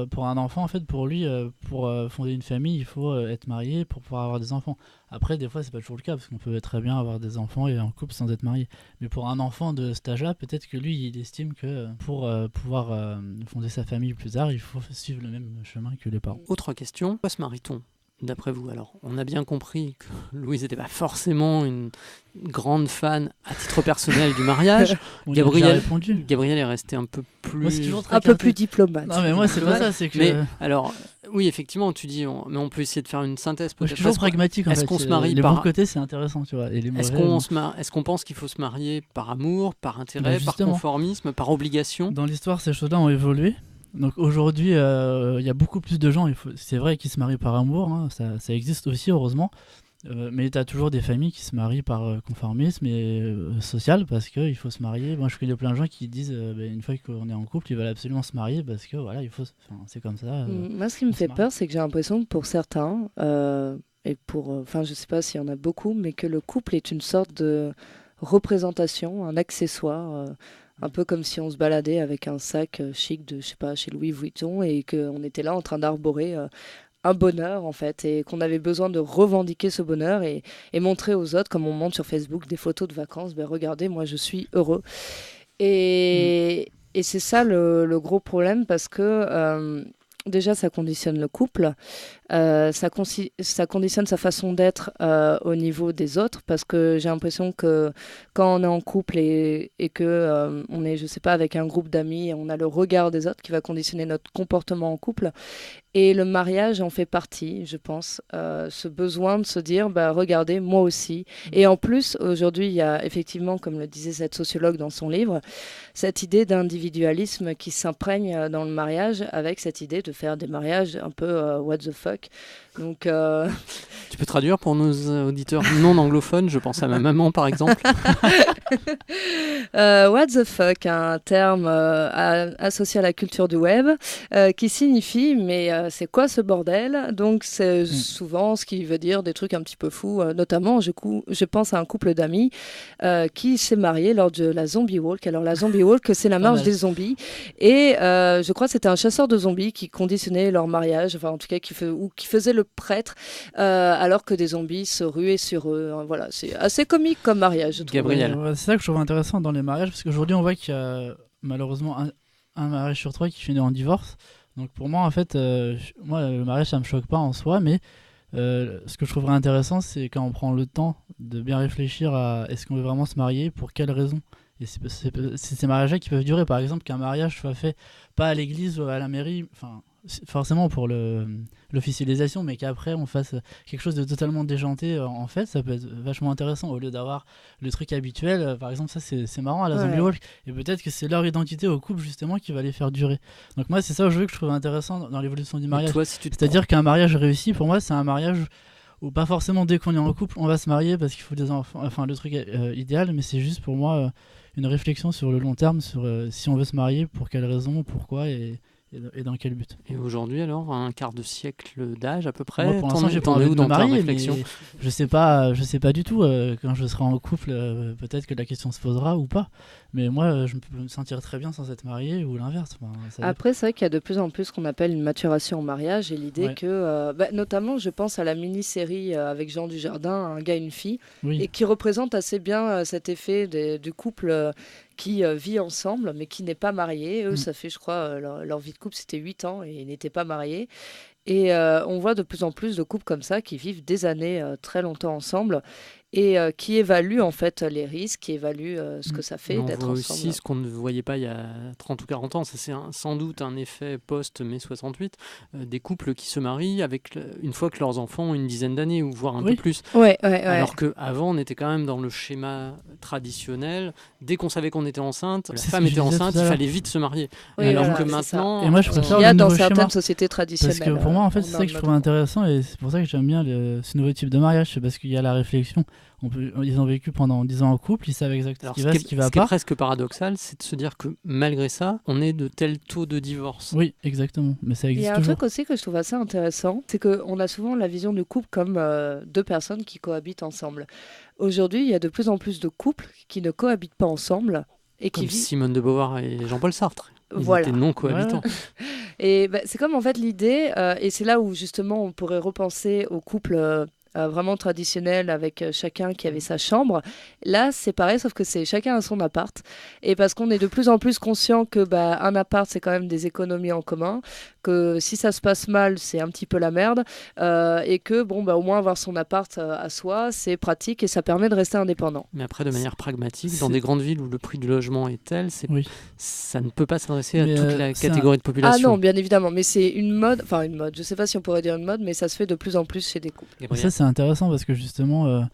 D: pour un enfant, en fait, pour lui, pour fonder une famille, il faut être marié pour pouvoir avoir des enfants. Après, des fois, c'est pas toujours le cas parce qu'on peut très bien avoir des enfants et en couple sans être marié. Mais pour un enfant de cet âge-là, peut-être que lui, il estime que pour pouvoir fonder sa famille plus tard, il faut suivre le même chemin que les parents.
B: Autre question, pourquoi se marie-t-on, d'après vous? Alors, on a bien compris que Louise n'était pas forcément une grande fan à titre personnel du mariage.
D: On y a déjà répondu.
B: Gabriel est resté un peu plus...
D: Moi, c'est toujours très
C: un peu plus diplomate.
D: Non, mais moi, c'est pas ça, c'est que...
B: Mais alors, oui, effectivement, tu dis, mais on peut essayer de faire une synthèse.
D: Moi, je suis toujours pragmatique.
B: Est-ce qu'on se marie
D: les
B: par...
D: bons côtés, c'est intéressant, tu vois. Et les mauvais,
B: Est-ce qu'on pense qu'il faut se marier par amour, par intérêt, par conformisme, par obligation?
D: Dans l'histoire, ces choses-là ont évolué. Donc aujourd'hui, il y a beaucoup plus de gens, c'est vrai, qui se marient par amour, hein, ça existe aussi, heureusement. Mais tu as toujours des familles qui se marient par conformisme et social parce qu'il faut se marier. Moi, je connais plein de gens qui disent une fois qu'on est en couple, ils veulent absolument se marier parce que voilà, c'est comme ça.
C: Moi, ce qui me fait peur, c'est que j'ai l'impression que pour certains, et je sais pas s'il y en a beaucoup, mais que le couple est une sorte de représentation, un accessoire. Un peu comme si on se baladait avec un sac chic de, je sais pas, chez Louis Vuitton et qu'on était là en train d'arborer un bonheur en fait et qu'on avait besoin de revendiquer ce bonheur et montrer aux autres, comme on montre sur Facebook des photos de vacances, regardez, moi je suis heureux. Et c'est ça le gros problème parce que déjà ça conditionne le couple, ça conditionne sa façon d'être au niveau des autres parce que j'ai l'impression que quand on est en couple et que on est, je sais pas, avec un groupe d'amis, on a le regard des autres qui va conditionner notre comportement en couple. Et le mariage en fait partie, je pense, ce besoin de se dire, regardez, moi aussi. Et en plus, aujourd'hui, il y a effectivement, comme le disait cette sociologue dans son livre, cette idée d'individualisme qui s'imprègne dans le mariage avec cette idée de faire des mariages un peu what the fuck. Donc,
B: Tu peux traduire pour nos auditeurs non anglophones, je pense à ma maman par exemple.
C: What the fuck, un terme associé à la culture du web qui signifie mais c'est quoi ce bordel? Donc c'est souvent ce qui veut dire des trucs un petit peu fous, notamment je pense à un couple d'amis qui s'est marié lors de la Zombie Walk. Alors la Zombie Walk, c'est la marche des zombies et je crois que c'était un chasseur de zombies qui conditionnait leur mariage, enfin en tout cas qui faisait le prêtre alors que des zombies se ruaient sur eux. Voilà, c'est assez comique comme mariage, je trouve.
B: Gabriel.
D: C'est ça que je trouve intéressant dans les mariages, parce qu'aujourd'hui on voit qu'il y a malheureusement un mariage sur 3 qui finit en divorce. Donc pour moi en fait, le mariage ça me choque pas en soi, mais ce que je trouverais intéressant c'est quand on prend le temps de bien réfléchir à est-ce qu'on veut vraiment se marier, pour quelles raisons. Et c'est ces mariages-là qui peuvent durer, par exemple qu'un mariage soit fait pas à l'église ou à la mairie, enfin forcément pour l'officialisation, mais qu'après on fasse quelque chose de totalement déjanté en fait, ça peut être vachement intéressant au lieu d'avoir le truc habituel. Par exemple, ça c'est marrant à la Zombie Walk, et peut-être que c'est leur identité au couple justement qui va les faire durer. Donc moi c'est ça que je trouve intéressant dans l'évolution du mariage.
B: Toi,
D: c'est-à-dire qu'un mariage réussi pour moi c'est un mariage où pas forcément dès qu'on est en couple on va se marier parce qu'il faut des enfants, enfin le truc idéal, mais c'est juste pour moi une réflexion sur le long terme, sur si on veut se marier, pour quelles raisons, pourquoi et dans quel but.
B: Et aujourd'hui alors, un quart de siècle d'âge à peu près,
D: moi, pour l'instant, j'ai pas envie de
B: dans
D: me
B: ta
D: marier,
B: réflexion?
D: je sais pas du tout. Quand je serai en couple, peut-être que la question se posera ou pas. Mais moi, je peux me sentir très bien sans être marié ou l'inverse. Enfin,
C: après, c'est vrai qu'il y a de plus en plus ce qu'on appelle une maturation au mariage et l'idée que, notamment, je pense à la mini-série avec Jean Dujardin, Un gars, une fille, et qui représente assez bien cet effet du couple qui vit ensemble mais qui n'est pas marié. Eux, ça fait, je crois, leur vie de couple, c'était 8 ans et ils n'étaient pas mariés. Et on voit de plus en plus de couples comme ça qui vivent des années très longtemps ensemble et qui évaluent en fait les risques, qui évaluent ce que ça fait d'être ensemble.
B: On voit aussi ce qu'on ne voyait pas il y a 30 ou 40 ans, ça c'est sans doute un effet post-mai 68, des couples qui se marient une fois que leurs enfants ont une dizaine d'années ou voire un peu plus. Alors qu'avant on était quand même dans le schéma traditionnel, dès qu'on savait qu'on était enceinte, la femme était enceinte, il fallait vite se marier. Alors que maintenant,
D: et moi, je préfère
C: il y a
D: le
C: dans
D: nouveau
C: certaines
D: schéma,
C: sociétés traditionnelles.
D: parce que pour moi en fait c'est ça que je trouve intéressant, et c'est pour ça que j'aime bien ce nouveau type de mariage, c'est parce qu'il y a la réflexion. Ils ont vécu pendant 10 ans en couple, ils savent exactement ce qui va, ce qui va pas.
B: Ce qui est presque paradoxal, c'est de se dire que malgré ça, on est de tel taux de divorce.
D: Oui, exactement, mais ça existe toujours.
C: Il y a un truc aussi que je trouve assez intéressant, c'est qu'on a souvent la vision du couple comme deux personnes qui cohabitent ensemble. Aujourd'hui, il y a de plus en plus de couples qui ne cohabitent pas ensemble et qui
B: comme Simone de Beauvoir et Jean-Paul Sartre. Ils étaient non cohabitants.
C: Et c'est comme en fait l'idée, et c'est là où justement on pourrait repenser au couple vraiment traditionnel avec chacun qui avait sa chambre. Là, c'est pareil, sauf que c'est chacun a son appart. Et parce qu'on est de plus en plus conscient que un appart, c'est quand même des économies en commun, que si ça se passe mal, c'est un petit peu la merde, et que au moins avoir son appart à soi, c'est pratique et ça permet de rester indépendant.
B: Mais après, de manière pragmatique, dans des grandes villes où le prix du logement est tel, ça ne peut pas s'adresser à toute la catégorie de population.
C: Ah non, bien évidemment, mais c'est une mode, je sais pas si on pourrait dire une mode, mais ça se fait de plus en plus chez des couples.
D: Ça, c'est intéressant parce que justement,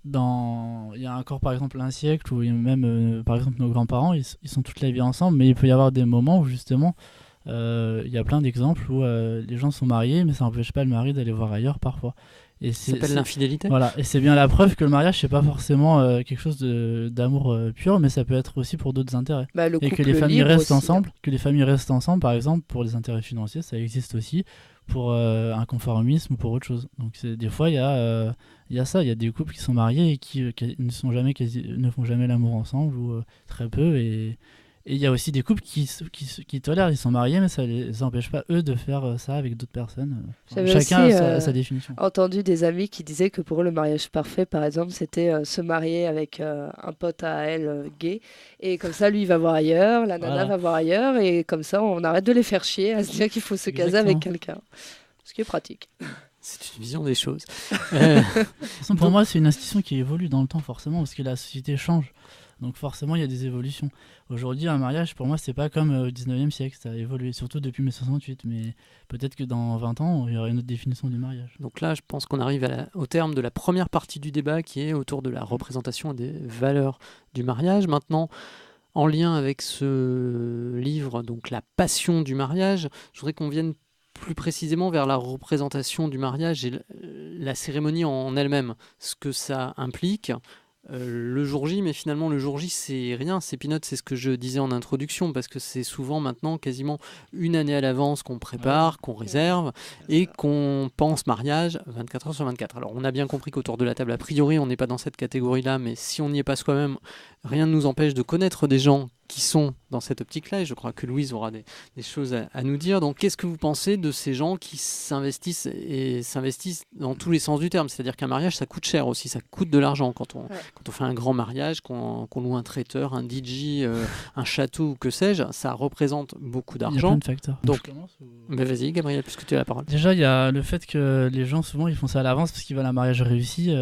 D: il y a encore par exemple un siècle où même par exemple nos grands-parents, ils sont toute la vie ensemble, mais il peut y avoir des moments où justement il y a plein d'exemples où les gens sont mariés, mais ça n'empêche pas le mari d'aller voir ailleurs parfois. Et
B: Ça s'appelle l'infidélité.
D: Voilà, et c'est bien la preuve que le mariage, c'est pas forcément quelque chose d'amour pur, mais ça peut être aussi pour d'autres intérêts.
C: Bah, le
D: Et que
C: couple
D: les familles
C: libre
D: restent
C: aussi,
D: ensemble, par exemple, pour les intérêts financiers, ça existe aussi pour un conformisme ou pour autre chose. Donc des fois, il y a ça, il y a des couples qui sont mariés et qui ne font jamais l'amour ensemble ou très peu. Et il y a aussi des couples qui tolèrent, ils sont mariés, mais ça les empêche pas, eux, de faire ça avec d'autres personnes.
C: J'avais
D: Chacun
C: aussi,
D: a sa définition.
C: entendu des amis qui disaient que pour eux, le mariage parfait, par exemple, c'était se marier avec un pote à elle gay. Et comme ça, lui, il va voir ailleurs, la nana
D: Voilà.
C: va voir ailleurs. Et comme ça, on arrête de les faire chier à se dire qu'il faut se caser avec quelqu'un. Ce qui est pratique.
B: C'est une vision des choses.
D: De toute façon, pour moi, c'est une institution qui évolue dans le temps, forcément, parce que la société change. Donc forcément, il y a des évolutions. Aujourd'hui, un mariage, pour moi, c'est pas comme au 19e siècle. Ça a évolué, surtout depuis mai 68. Mais peut-être que dans 20 ans, il y aura une autre définition du mariage.
B: Donc là, je pense qu'on arrive au terme de la première partie du débat qui est autour de la représentation des valeurs du mariage. Maintenant, en lien avec ce livre, donc La Passion du mariage, je voudrais qu'on vienne plus précisément vers la représentation du mariage et la cérémonie en elle-même, ce que ça implique. Le jour J, mais finalement le jour J c'est rien, c'est peanuts, c'est ce que je disais en introduction, parce que c'est souvent maintenant quasiment une année à l'avance qu'on prépare, qu'on réserve et qu'on pense mariage 24 heures sur 24. Alors on a bien compris qu'autour de la table, a priori on n'est pas dans cette catégorie-là, mais si on n'y est pas soi-même, rien ne nous empêche de connaître des gens qui sont dans cette optique-là, et je crois que Louise aura des choses à nous dire. Donc qu'est-ce que vous pensez de ces gens qui s'investissent dans tous les sens du terme? C'est-à-dire qu'un mariage, ça coûte cher aussi, ça coûte de l'argent quand on fait un grand mariage, qu'on loue un traiteur, un DJ, un château ou que sais-je, ça représente beaucoup
D: Il y a
B: d'argent.
D: plein de facteurs.
B: Donc,
D: Je commence ou-
B: Mais vas-y Gabriel, puisque tu as la parole.
D: Déjà, il y a le fait que les gens, souvent, ils font ça à l'avance parce qu'ils veulent un mariage réussi.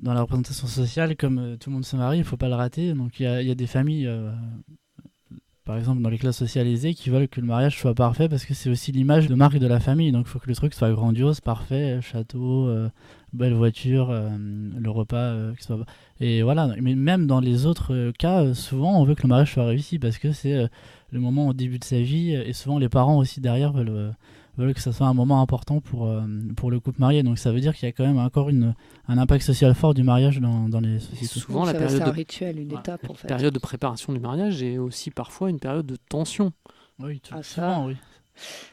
D: Dans la représentation sociale, comme tout le monde se marie, il ne faut pas le rater. Donc, il y a des familles, par exemple, dans les classes sociales aisées, qui veulent que le mariage soit parfait parce que c'est aussi l'image de marque de la famille. Donc, il faut que le truc soit grandiose, parfait, château, belle voiture, le repas, qui soit... Et voilà. Mais même dans les autres cas, souvent, on veut que le mariage soit réussi parce que c'est le moment au début de sa vie. Et souvent, les parents aussi derrière veulent que ça soit un moment important pour le couple marié. Donc ça veut dire qu'il y a quand même encore un impact social fort du mariage dans les
B: Et
D: sociétés.
B: souvent,
C: Donc,
B: la
C: ça reste
B: période
C: un
B: de
C: rituel, une étape en fait.
B: période de préparation du mariage est aussi parfois une période de tension.
D: Oui,
C: Ah, ça.
D: souvent, oui.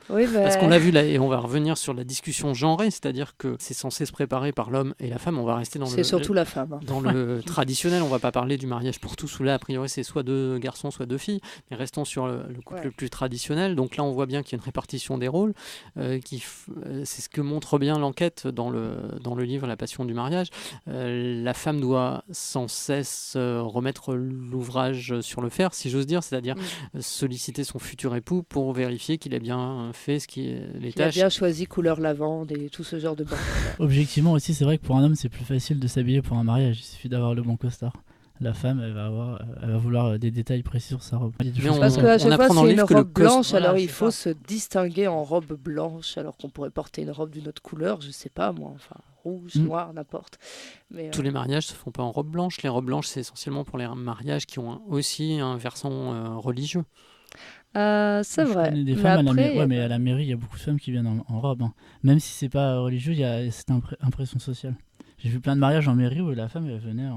C: Oui,
B: Parce qu'on l'a vu là, et on va revenir sur la discussion genrée, c'est-à-dire que c'est censé se préparer par l'homme et la femme. On va rester dans
C: c'est surtout la femme. Hein.
B: dans le traditionnel. On va pas parler du mariage pour tous, où là, a priori, c'est soit deux garçons, soit deux filles. Mais restons sur le couple le plus traditionnel. Donc là, on voit bien qu'il y a une répartition des rôles. C'est ce que montre bien l'enquête dans le livre La Passion du mariage. La femme doit sans cesse remettre l'ouvrage sur le fer, si j'ose dire, c'est-à-dire solliciter son futur époux pour vérifier qu'il a bien fait les
C: Il a
B: tâches.
C: bien choisi couleur lavande et tout ce genre de bain.
D: Objectivement aussi, c'est vrai que pour un homme, c'est plus facile de s'habiller pour un mariage. Il suffit d'avoir le bon costard. La femme, elle va vouloir des détails précis sur sa robe. Il y a des
B: Mais
D: choses
C: Parce
B: on-
C: qu'à
B: on
C: chaque
B: apprend
C: fois,
B: dans le
C: c'est une
B: livre que le
C: robe blanche,
D: Voilà,
C: alors
D: c'est
C: il faut
D: ça.
C: se distinguer en robe blanche, alors qu'on pourrait porter une robe d'une autre couleur, je sais pas moi, enfin rouge, noir, n'importe. Mais
B: Tous les mariages se font pas en robe blanche. Les robes blanches, c'est essentiellement pour les mariages qui ont aussi un versant religieux.
C: c'est
D: Je
C: vrai.
D: connais des
C: Mais
D: femmes
C: après,
D: mais à la mairie, il y a beaucoup de femmes qui viennent en robe. Hein. Même si c'est pas religieux, il y a cette impression sociale. J'ai vu plein de mariages en mairie où la femme elle venait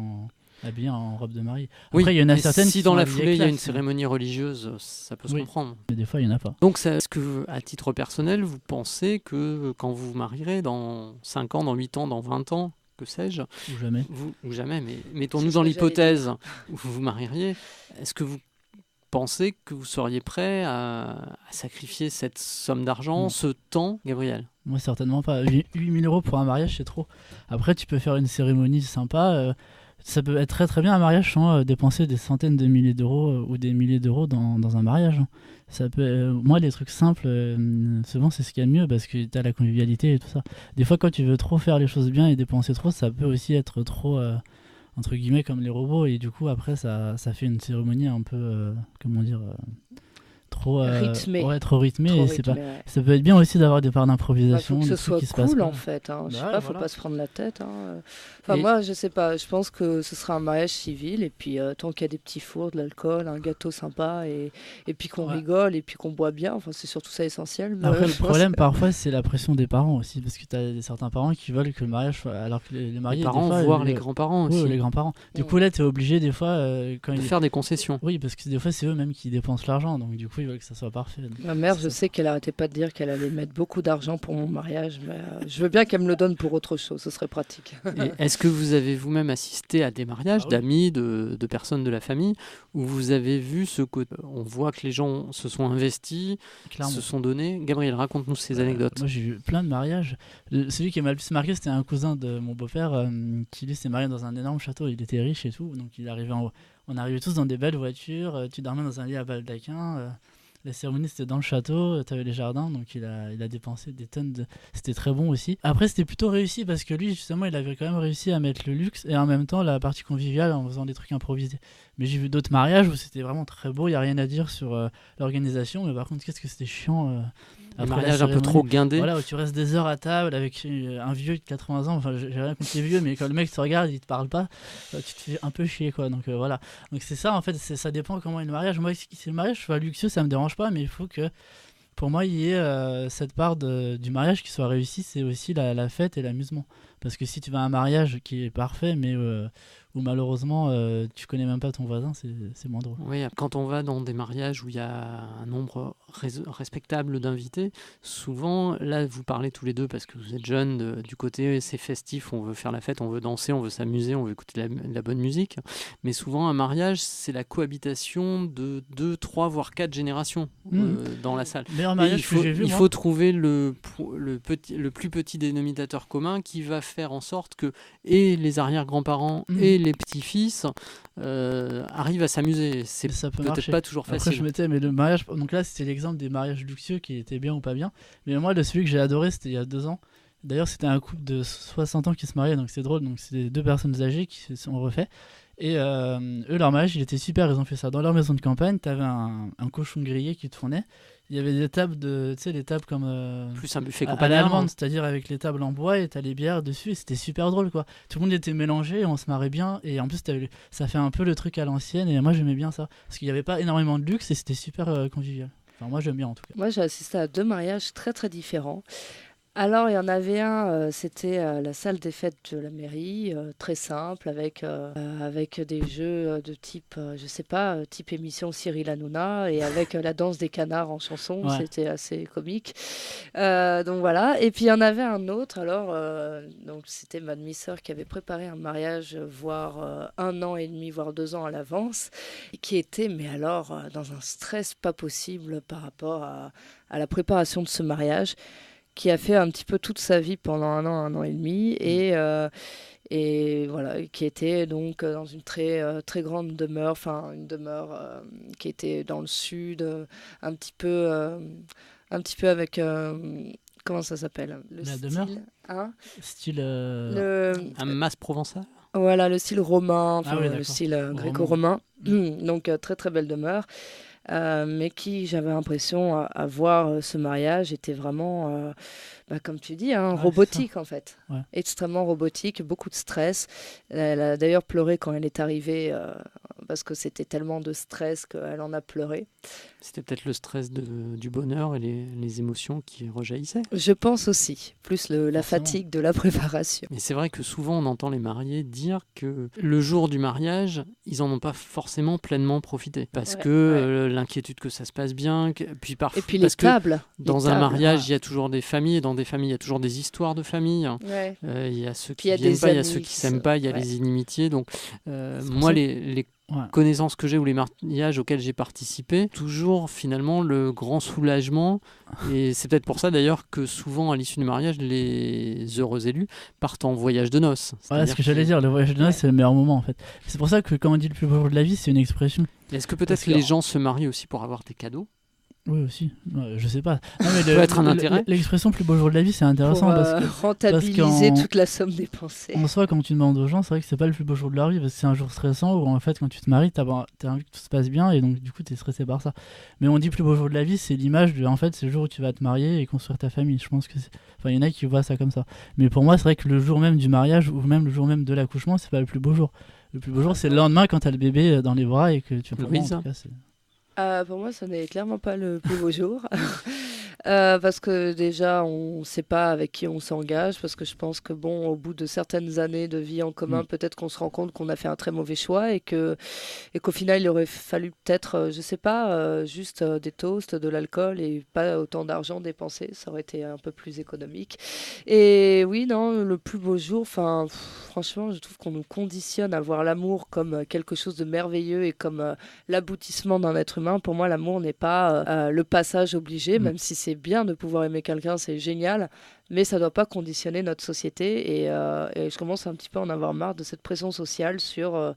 D: habillée en robe de mariée. Après, il y en a
B: mais
D: certaines
B: si
D: qui
B: dans
D: sont
B: la
D: habillées
B: foulée il y a une
D: classe,
B: cérémonie religieuse, ça peut se
D: Oui.
B: comprendre.
D: mais des fois, il y en a pas.
B: Donc, est-ce que, à titre personnel, vous pensez que quand vous vous marierez dans 5 ans, dans 8 ans, dans 20 ans, que sais-je,
D: Ou jamais.
B: ou jamais, mais
C: C'est
B: mettons-nous
C: ce
B: dans
C: que
B: l'hypothèse où vous vous marieriez, est-ce que vous pensez que vous seriez prêt à sacrifier cette somme d'argent,
D: Non.
B: ce temps, Gabriel?
D: Moi, certainement pas. 8 000 € pour un mariage, c'est trop. Après, tu peux faire une cérémonie sympa. Ça peut être très très bien un mariage sans dépenser des centaines de milliers d'euros ou des milliers d'euros dans un mariage. Hein. Ça peut, moi, les trucs simples, souvent, c'est ce qu'il y a de mieux parce que tu as la convivialité et tout ça. Des fois, quand tu veux trop faire les choses bien et dépenser trop, ça peut aussi être trop, entre guillemets, comme les robots. Et du coup, après, ça fait une cérémonie un peu, comment dire, trop
C: rythmé.
D: Ouais, trop rythmé.
C: Trop
D: Et c'est pas...
C: rythmé, ouais.
D: Ça peut être bien aussi d'avoir des parts
C: Bah,
D: d'improvisation,
C: faut que
D: des
C: ce
D: trucs
C: soit
D: qui se passent
C: cool
D: pas.
C: en fait. Hein. Je sais
D: Bah
C: pas,
D: ouais,
C: faut
D: voilà.
C: pas se prendre la tête. Hein. Enfin,
B: Et-
C: moi, je sais pas. Je pense que ce sera un mariage civil et puis tant qu'il y a des petits fours, de l'alcool, un gâteau sympa et puis qu'on
D: Ouais.
C: rigole et puis qu'on boit bien. Enfin, c'est surtout ça essentiel. Mais
D: Après, le
C: je pense
D: problème
C: que-
D: parfois, c'est la pression des parents aussi, parce que tu as certains parents qui veulent que le mariage soit. Alors que les mariés,
B: Les
D: des
B: parents,
D: fois,
B: voire les grands-parents
D: Oui,
B: aussi,
D: les grands-parents. Du
C: Mm.
D: coup, là, tu es obligé des fois. Quand
B: de
D: ils...
B: faire des concessions.
D: Oui, parce que des fois, c'est eux-mêmes qui dépensent l'argent, donc du coup, ils veulent que ça soit parfait.
C: Ma mère, je
D: C'est-
C: sais qu'elle arrêtait pas de dire qu'elle allait mettre beaucoup d'argent pour mon mariage, mais je veux bien qu'elle me le donne pour autre chose, ce serait pratique.
B: Et est-ce que vous avez vous-même assisté à des mariages
D: Ah oui.
B: d'amis, de personnes de la famille, où vous avez vu ce côté, on voit que les gens se sont investis,
D: Clairement.
B: se sont donnés. Gabriel, raconte-nous ces anecdotes.
D: Moi, j'ai vu plein de mariages. Celui qui m'a le plus marqué, c'était un cousin de mon beau-père qui, lui, s'est marié dans un énorme château. Il était riche et tout, donc il arrivait on arrivait tous dans des belles voitures. Tu dormais dans un lit à baldaquin. La cérémonie, c'était dans le château, tu avais les jardins, donc il a dépensé des tonnes de... C'était très bon aussi. Après, c'était plutôt réussi parce que lui, justement, il avait quand même réussi à mettre le luxe et en même temps la partie conviviale en faisant des trucs improvisés. Mais j'ai vu d'autres mariages où c'était vraiment très beau, il n'y a rien à dire sur l'organisation, mais par contre, qu'est-ce que c'était chiant.
B: Un
D: Après la
B: mariage un peu
D: cérémonie.
B: trop guindé.
D: Voilà, où tu restes des heures à table avec un vieux de 80 ans. Enfin, j'ai rien contre les vieux, mais quand le mec te regarde, il te parle pas, tu te fais un peu chier, quoi. Donc voilà. Donc c'est ça, en fait, ça dépend comment est le mariage. Moi, si le mariage soit luxueux, ça me dérange pas, mais il faut que, pour moi, il y ait cette part du mariage qui soit réussi, c'est aussi la fête et l'amusement. Parce que si tu vas à un mariage qui est parfait, mais où malheureusement tu connais même pas ton voisin, c'est moins drôle.
B: Oui, quand on va dans des mariages où il y a un nombre respectable d'invités, souvent, là vous parlez tous les deux parce que vous êtes jeunes, du côté c'est festif, on veut faire la fête, on veut danser, on veut s'amuser, on veut écouter de la bonne musique, mais souvent un mariage c'est la cohabitation de 2, 3 voire 4 générations dans la salle.
D: Le meilleur
B: Et
D: mariage que j'ai vu,
B: il
D: moi,
B: faut trouver le plus petit dénominateur commun qui va faire en sorte que et les arrière-grands-parents et les petits-fils arrivent à s'amuser. C'est
D: ça peut
B: peut-être
D: marcher.
B: pas toujours
D: Après,
B: facile.
D: je mettais, mais le mariage, donc là, c'était l'exemple des mariages luxueux qui étaient bien ou pas bien. Mais moi, celui que j'ai adoré, c'était il y a 2 ans. D'ailleurs, c'était un couple de 60 ans qui se mariait, donc c'est drôle. Donc, c'est 2 personnes âgées qui se sont refait. Et eux, leur mariage, il était super. Ils ont fait ça dans leur maison de campagne. T'avais un cochon grillé qui tournait. Il y avait des tables tu sais, les tables comme
B: Plus un buffet
D: à
B: campagnard.
D: l'allemande, c'est-à-dire avec les tables en bois et t'as les bières dessus. Et c'était super drôle, quoi. Tout le monde était mélangé, on se marrait bien. Et en plus, ça fait un peu le truc à l'ancienne. Et moi, j'aimais bien ça. Parce qu'il n'y avait pas énormément de luxe et c'était super convivial. Enfin, moi, j'aime bien en tout cas.
C: Moi, j'ai assisté à 2 mariages très très différents. Alors, il y en avait un, c'était la salle des fêtes de la mairie, très simple, avec des jeux de type, je sais pas, type émission Cyril Hanouna, et avec la danse des canards en chanson,
D: Ouais.
C: c'était assez comique. Donc voilà. Et puis, il y en avait un autre, alors, donc c'était ma demi-sœur qui avait préparé un mariage, voire 1 an et demi, voire 2 ans à l'avance, et qui était, mais alors, dans un stress pas possible par rapport à la préparation de ce mariage, qui a fait un petit peu toute sa vie pendant 1 an et demi, et voilà, qui était donc dans une très grande demeure, enfin une demeure qui était dans le sud, un petit peu avec comment ça s'appelle, le
D: La
C: style,
D: demeure
C: hein,
D: Style.
B: Un mas provençal.
C: voilà, le style romain, enfin
D: Ah oui,
C: le
D: d'accord.
C: style
D: Roman.
C: gréco-romain. Donc très très belle demeure, mais qui, j'avais l'impression, à voir ce mariage était vraiment, comme tu dis, hein,
D: Ouais, c'est
C: robotique en fait.
D: Ouais.
C: Extrêmement robotique, beaucoup de stress. Elle a d'ailleurs pleuré quand elle est arrivée, parce que c'était tellement de stress qu'elle en a pleuré.
B: C'était peut-être le stress du bonheur et les émotions qui rejaillissaient.
C: Je pense aussi, plus la
D: Forcément.
C: fatigue de la préparation.
B: Et c'est vrai que souvent on entend les mariés dire que le jour du mariage, ils en ont pas forcément pleinement profité. Parce
C: Ouais,
B: que l'inquiétude que ça se passe bien, puis parfois,
C: Et puis les
B: parce que
C: tables.
B: dans
C: les
B: un
C: tables,
B: mariage, il y a toujours des familles, et dans des familles, il y a toujours des histoires de famille.
C: ouais.
B: Il y a ceux
C: Puis il y
B: qui
C: a
B: viennent
C: des
B: pas, il y a
C: amis
B: ceux
C: qui
B: qui s'aiment
C: se-
B: pas, il y a
C: ouais.
B: les inimitiés. Donc
D: pour
B: moi,
D: ça
B: les
D: Ouais.
B: connaissances que j'ai ou les mariages auxquels j'ai participé, toujours finalement le grand soulagement. Et c'est peut-être pour ça d'ailleurs que souvent à l'issue du mariage, les heureux élus partent en voyage de noces.
D: Voilà ce
B: C'est-à-dire
D: que j'allais
B: qu'ils-
D: dire, le voyage de noces,
C: Ouais.
D: c'est le meilleur moment en fait. C'est pour ça que quand on dit le plus beau jour de la vie, c'est une expression.
B: Est-ce que peut-être
D: Parce que-
B: les gens se marient aussi pour avoir des cadeaux?
D: Oui, aussi. Ouais, je sais pas. Non, mais
B: peut être un intérêt.
D: L'expression plus beau jour de la vie, c'est intéressant
C: Pour
D: parce que
C: rentabiliser toute la somme dépensée.
D: en soi, quand tu demandes aux gens, c'est vrai que c'est pas le plus beau jour de leur vie parce que c'est un jour stressant où en fait, quand tu te maries, t'as envie que tout se passe bien et donc du coup, t'es stressé par ça. Mais on dit plus beau jour de la vie, c'est l'image de en fait, c'est le jour où tu vas te marier et construire ta famille. Je pense que enfin, il y en a qui voient ça comme ça. Mais pour moi, c'est vrai que le jour même du mariage ou même le jour même de l'accouchement, c'est pas le plus beau jour. Le plus beau jour, c'est le lendemain quand t'as le bébé dans les bras et que tu
B: Oui,
D: en
B: ça.
D: tout cas, c'est...
C: Pour moi, ce n'est clairement pas le plus beau jour. Parce que déjà, on ne sait pas avec qui on s'engage. Parce que je pense que, bon, au bout de certaines années de vie en commun, peut-être qu'on se rend compte qu'on a fait un très mauvais choix et qu'au final, il aurait fallu peut-être, je sais pas, juste des toasts, de l'alcool et pas autant d'argent dépensé. Ça aurait été un peu plus économique. Et oui, non, le plus beau jour, enfin, franchement, je trouve qu'on nous conditionne à voir l'amour comme quelque chose de merveilleux et comme l'aboutissement d'un être humain. Pour moi, l'amour n'est pas le passage obligé, même si c'est bien de pouvoir aimer quelqu'un, c'est génial, mais ça ne doit pas conditionner notre société. Et je commence un petit peu à en avoir marre de cette pression sociale sur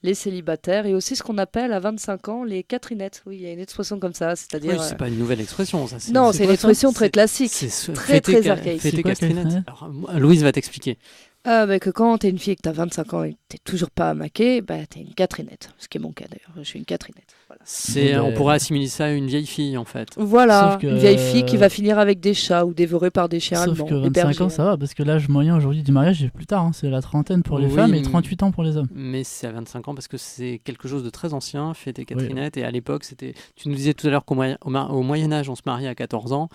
C: les célibataires et aussi ce qu'on appelle à 25 ans les Catherinettes. Oui, il y a une expression comme ça, c'est-à-dire...
B: Oui, c'est pas une nouvelle expression, ça.
C: Non, c'est une expression très classique, très archaïque.
B: Fêter Catherine. Alors, Louise va t'expliquer.
C: Que quand t'es une fille et que t'as 25 ans et que t'es toujours pas maquée, t'es une Catherinette. Ce qui est mon cas d'ailleurs, je suis une Catherinette. Voilà.
B: On pourrait assimiler ça à une vieille fille en fait.
C: Voilà, une vieille fille qui va finir avec des chats ou dévorée par des chiens allemands.
D: Sauf que 25 ans, ça va, parce que l'âge moyen aujourd'hui du mariage est plus tard. Hein. C'est la trentaine pour les femmes et 38 ans pour les hommes.
B: Mais c'est à 25 ans parce que c'est quelque chose de très ancien, fêter Catherinette. Et à l'époque, c'était. Tu nous disais tout à l'heure qu'au Moyen-Âge, on se mariait à 14 ans.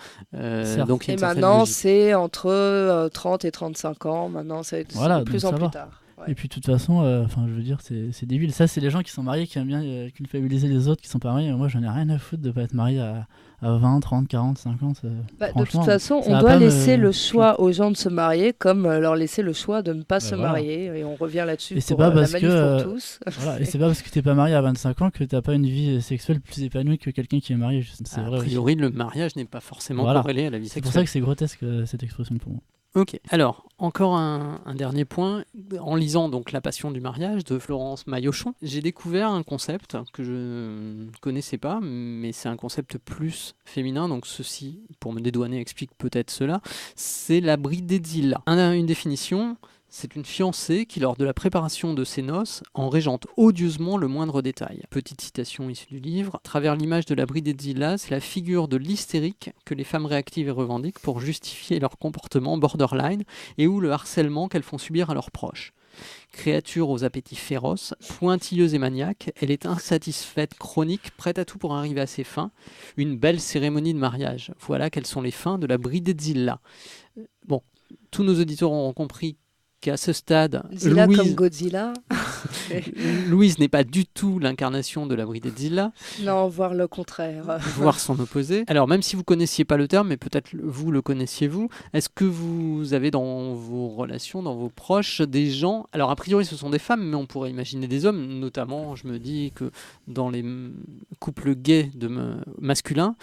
B: Donc,
C: et maintenant, c'est entre 30 et 35 ans. Maintenant, c'est de plus en plus tard.
D: Ouais. Et puis de toute façon, je veux dire, c'est débile. Ça, c'est les gens qui sont mariés qui aiment bien culpabiliser les autres qui sont pas mariés. Moi, j'en ai rien à foutre de pas être marié à 20, 30, 40, 50.
C: De toute façon, on doit laisser le choix aux gens de se marier comme leur laisser le choix de ne pas se marier. Et on revient là-dessus pour la manif pour tous.
D: Voilà. Et c'est pas parce que t'es pas marié à 25 ans que t'as pas une vie sexuelle plus épanouie que quelqu'un qui est marié. C'est vrai. A
B: priori, le mariage n'est pas forcément corrélé à la vie sexuelle.
D: C'est pour ça que c'est grotesque cette expression pour moi.
B: Ok, alors encore un dernier point. En lisant donc La Passion du mariage de Florence Maillochon, j'ai découvert un concept que je ne connaissais pas, mais c'est un concept plus féminin, donc ceci, pour me dédouaner, explique peut-être cela. C'est la bridezilla. Une définition, c'est une fiancée qui, lors de la préparation de ses noces, en régente odieusement le moindre détail. Petite citation issue du livre. À travers l'image de la bridezilla, c'est la figure de l'hystérique que les femmes réactives et revendiquent pour justifier leur comportement borderline et ou le harcèlement qu'elles font subir à leurs proches. Créature aux appétits féroces, pointilleuse et maniaque, elle est insatisfaite, chronique, prête à tout pour arriver à ses fins. Une belle cérémonie de mariage. Voilà quelles sont les fins de la bridezilla. Bon, tous nos auditeurs auront compris qu'à ce stade,
C: Louise, comme Godzilla.
B: Louise n'est pas du tout l'incarnation de la bridezilla.
C: Non, voire le contraire.
B: Voire son opposé. Alors, même si vous ne connaissiez pas le terme, mais peut-être vous le connaissiez-vous, est-ce que vous avez dans vos relations, dans vos proches, des gens... Alors, a priori, ce sont des femmes, mais on pourrait imaginer des hommes. Notamment, je me dis que dans les couples gays masculins,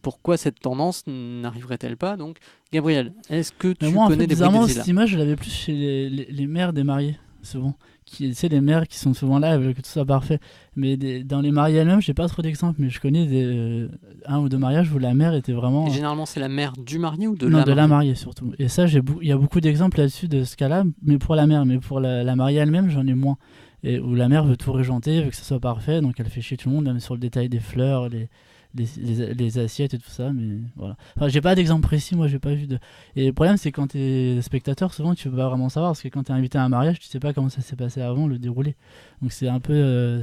B: pourquoi cette tendance n'arriverait-elle pas? Donc, Gabriel, est-ce que tu connais des bridezilla?
D: Cette image, je l'avais plus chez les mères des mariés, souvent. Les mères qui sont souvent là, elles veulent que tout soit parfait. Mais dans les mariés elles-mêmes, j'ai pas trop d'exemples, mais je connais un ou deux mariages où la mère était vraiment...
B: Et généralement, c'est la mère du marié ou de
D: non,
B: la
D: mariée? Non, de la mariée surtout. Et ça, il y a beaucoup d'exemples là-dessus de ce cas-là, mais pour la mère. Mais pour la mariée elle-même, j'en ai moins. Et où la mère veut tout régenter, veut que ça soit parfait, donc elle fait chier tout le monde, même sur le détail des fleurs, les assiettes et tout ça, mais voilà. Enfin, j'ai pas d'exemple précis, moi j'ai pas vu de... Et le problème c'est quand t'es spectateur, souvent tu peux pas vraiment savoir, parce que quand t'es invité à un mariage, tu sais pas comment ça s'est passé avant, le déroulé. Donc c'est un peu...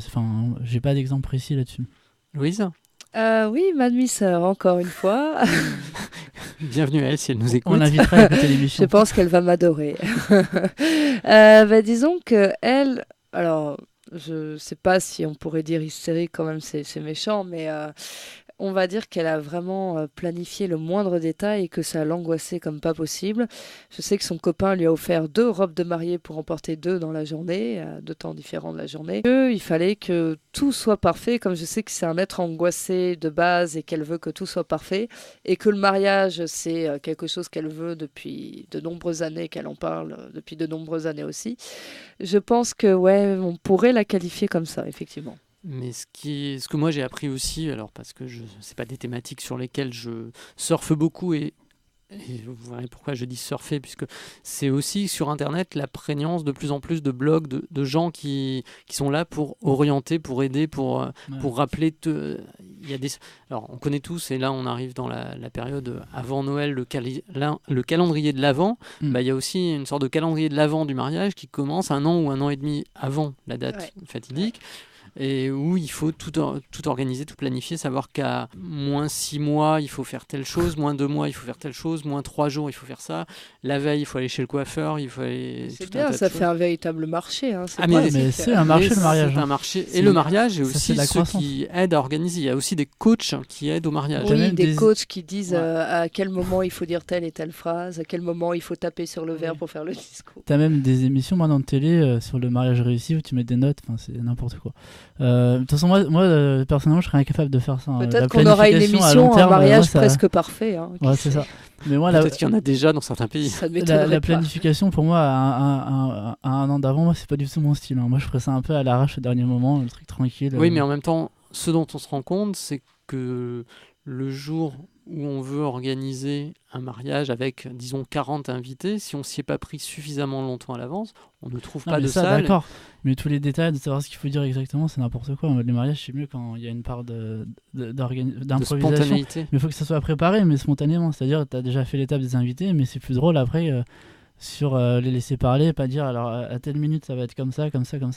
D: j'ai pas d'exemple précis là-dessus.
B: Louise?
C: Oui, ma demi-sœur, encore une fois.
B: Bienvenue à elle si elle nous écoute.
D: On l'invitera à écouter l'émission.
C: Je pense qu'elle va m'adorer. Disons que elle... Alors... Je sais pas si on pourrait dire hystérique, quand même, c'est méchant, mais on va dire qu'elle a vraiment planifié le moindre détail et que ça l'angoissait comme pas possible. Je sais que son copain lui a offert 2 robes de mariée pour en porter 2 dans la journée, à 2 temps différents de la journée. Il fallait que tout soit parfait, comme je sais que c'est un être angoissé de base et qu'elle veut que tout soit parfait, et que le mariage, c'est quelque chose qu'elle veut depuis de nombreuses années, qu'elle en parle depuis de nombreuses années aussi. Je pense que, ouais, on pourrait la qualifier comme ça, effectivement.
B: Mais ce que moi j'ai appris aussi, alors parce que c'est pas des thématiques sur lesquelles je surfe beaucoup et vous verrez pourquoi je dis surfer, puisque c'est aussi sur Internet la prégnance de plus en plus de blogs, de gens qui sont là pour orienter, pour aider, pour rappeler. Il y a alors on connaît tous, et là on arrive dans la période avant Noël, le calendrier de l'Avent. Il y a aussi une sorte de calendrier de l'Avent du mariage qui commence 1 an ou 1 an et demi avant la date fatidique. Et où il faut tout organiser, tout planifier, savoir qu'à moins 6 mois, il faut faire telle chose, moins 2 mois, il faut faire telle chose, moins 3 jours, il faut faire ça. La veille, il faut aller chez le coiffeur, il faut aller...
C: C'est bien, ça fait un véritable marché. Hein.
D: Mais c'est un marché, le mariage.
B: C'est un marché. Et le mariage est aussi ceux qui aident à organiser. Il y a aussi des coachs qui aident au mariage.
C: Oui, des coachs qui disent à quel moment il faut dire telle et telle phrase, à quel moment il faut taper sur le verre pour faire le discours.
D: T'as même des émissions maintenant de télé sur le mariage réussi où tu mets des notes, c'est n'importe quoi. De toute façon, moi personnellement, je serais incapable de faire ça.
C: Peut-être qu'on aura une émission, un mariage presque parfait. Hein,
D: ouais, c'est ça. Mais moi,
B: peut-être qu'il y en a déjà dans certains pays.
D: La planification, pour moi, à 1 an d'avant, moi, c'est pas du tout mon style. Hein. Moi, je ferais ça un peu à l'arrache au dernier moment, le truc tranquille.
B: Oui, mais en même temps, ce dont on se rend compte, c'est que le jour où on veut organiser un mariage avec, disons, 40 invités, si on s'y est pas pris suffisamment longtemps à l'avance, on ne trouve pas de salle.
D: D'accord, mais tous les détails de savoir ce qu'il faut dire exactement, c'est n'importe quoi. Les mariages, c'est mieux quand il y a une part d'improvisation. Mais il faut que ça soit préparé, mais spontanément. C'est-à-dire, tu as déjà fait l'étape des invités, mais c'est plus drôle après... sur les laisser parler, pas dire alors à telle minute ça va être comme ça.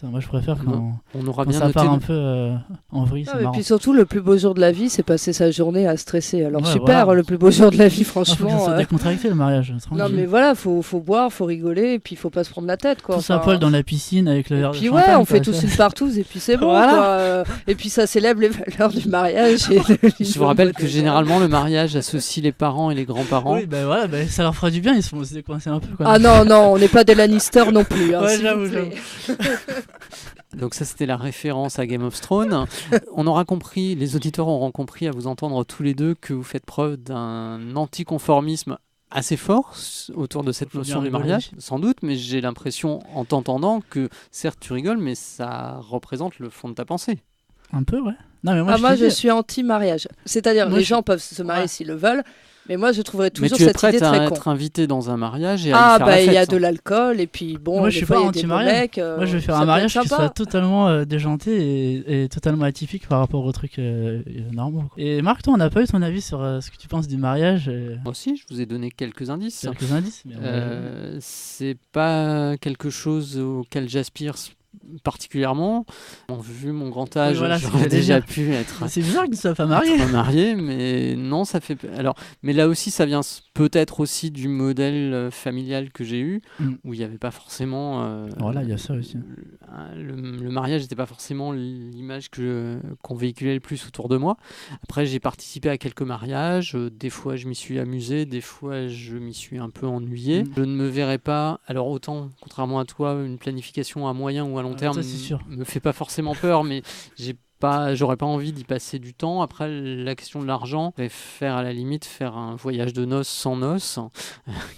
D: Moi je préfère quand ça part un peu en vrille.
C: Et puis surtout le plus beau jour de la vie c'est passer sa journée à stresser. Alors super, le plus beau jour de la vie franchement.
D: Faut que ça soit décontracté le mariage.
C: Non mais voilà, faut boire, faut rigoler et puis faut pas se prendre la tête quoi.
D: Tout ça poil dans la piscine avec le verre de champagne.
C: Et puis on fait tous une partouze et puis c'est bon quoi. Et puis ça célèbre les valeurs du mariage.
B: Je vous rappelle que généralement le mariage associe les parents et les grands-parents.
D: Oui ça leur fera du bien, ils se font se décoincer un peu quoi.
C: Ah non, on n'est pas des Lannister non plus. Hein,
D: ouais, j'avoue.
B: Donc ça, c'était la référence à Game of Thrones. On aura compris, les auditeurs auront compris à vous entendre tous les deux que vous faites preuve d'un anticonformisme assez fort autour de cette notion du mariage, sans doute, mais j'ai l'impression, en t'entendant, que certes tu rigoles, mais ça représente le fond de ta pensée.
D: Un peu, ouais. Non, mais
C: moi, je suis anti-mariage. C'est-à-dire, les gens peuvent se marier s'ils le veulent, mais moi, je trouverais toujours cette idée très con. Mais tu es prête à être invité dans un mariage et à y faire la fête. Il y a de l'alcool, et puis bon,
D: moi, je suis pas anti-mariage. Moi, je vais faire un mariage qui soit totalement déjanté et totalement atypique par rapport aux trucs normaux. Et Marc, toi, on n'a pas eu ton avis sur ce que tu penses du mariage
B: Moi aussi, je vous ai donné quelques indices.
D: Mais
B: c'est pas quelque chose auquel j'aspire particulièrement. Vu mon grand âge, j'aurais déjà pu être.
D: C'est bizarre que tu sois pas marié.
B: Mais non, ça fait. Alors, mais là aussi, ça vient peut-être aussi du modèle familial que j'ai eu, où il n'y avait pas forcément.
D: Voilà, il y a ça aussi.
B: Le mariage n'était pas forcément l'image qu'on véhiculait le plus autour de moi. Après, j'ai participé à quelques mariages. Des fois, je m'y suis amusé. Des fois, je m'y suis un peu ennuyé. Je ne me verrais pas. Alors, autant, contrairement à toi, une planification à moyen ou à long terme me fait pas forcément peur, mais j'aurais pas envie d'y passer du temps. Après, la question de l'argent, je préfère à la limite faire un voyage de noces sans noces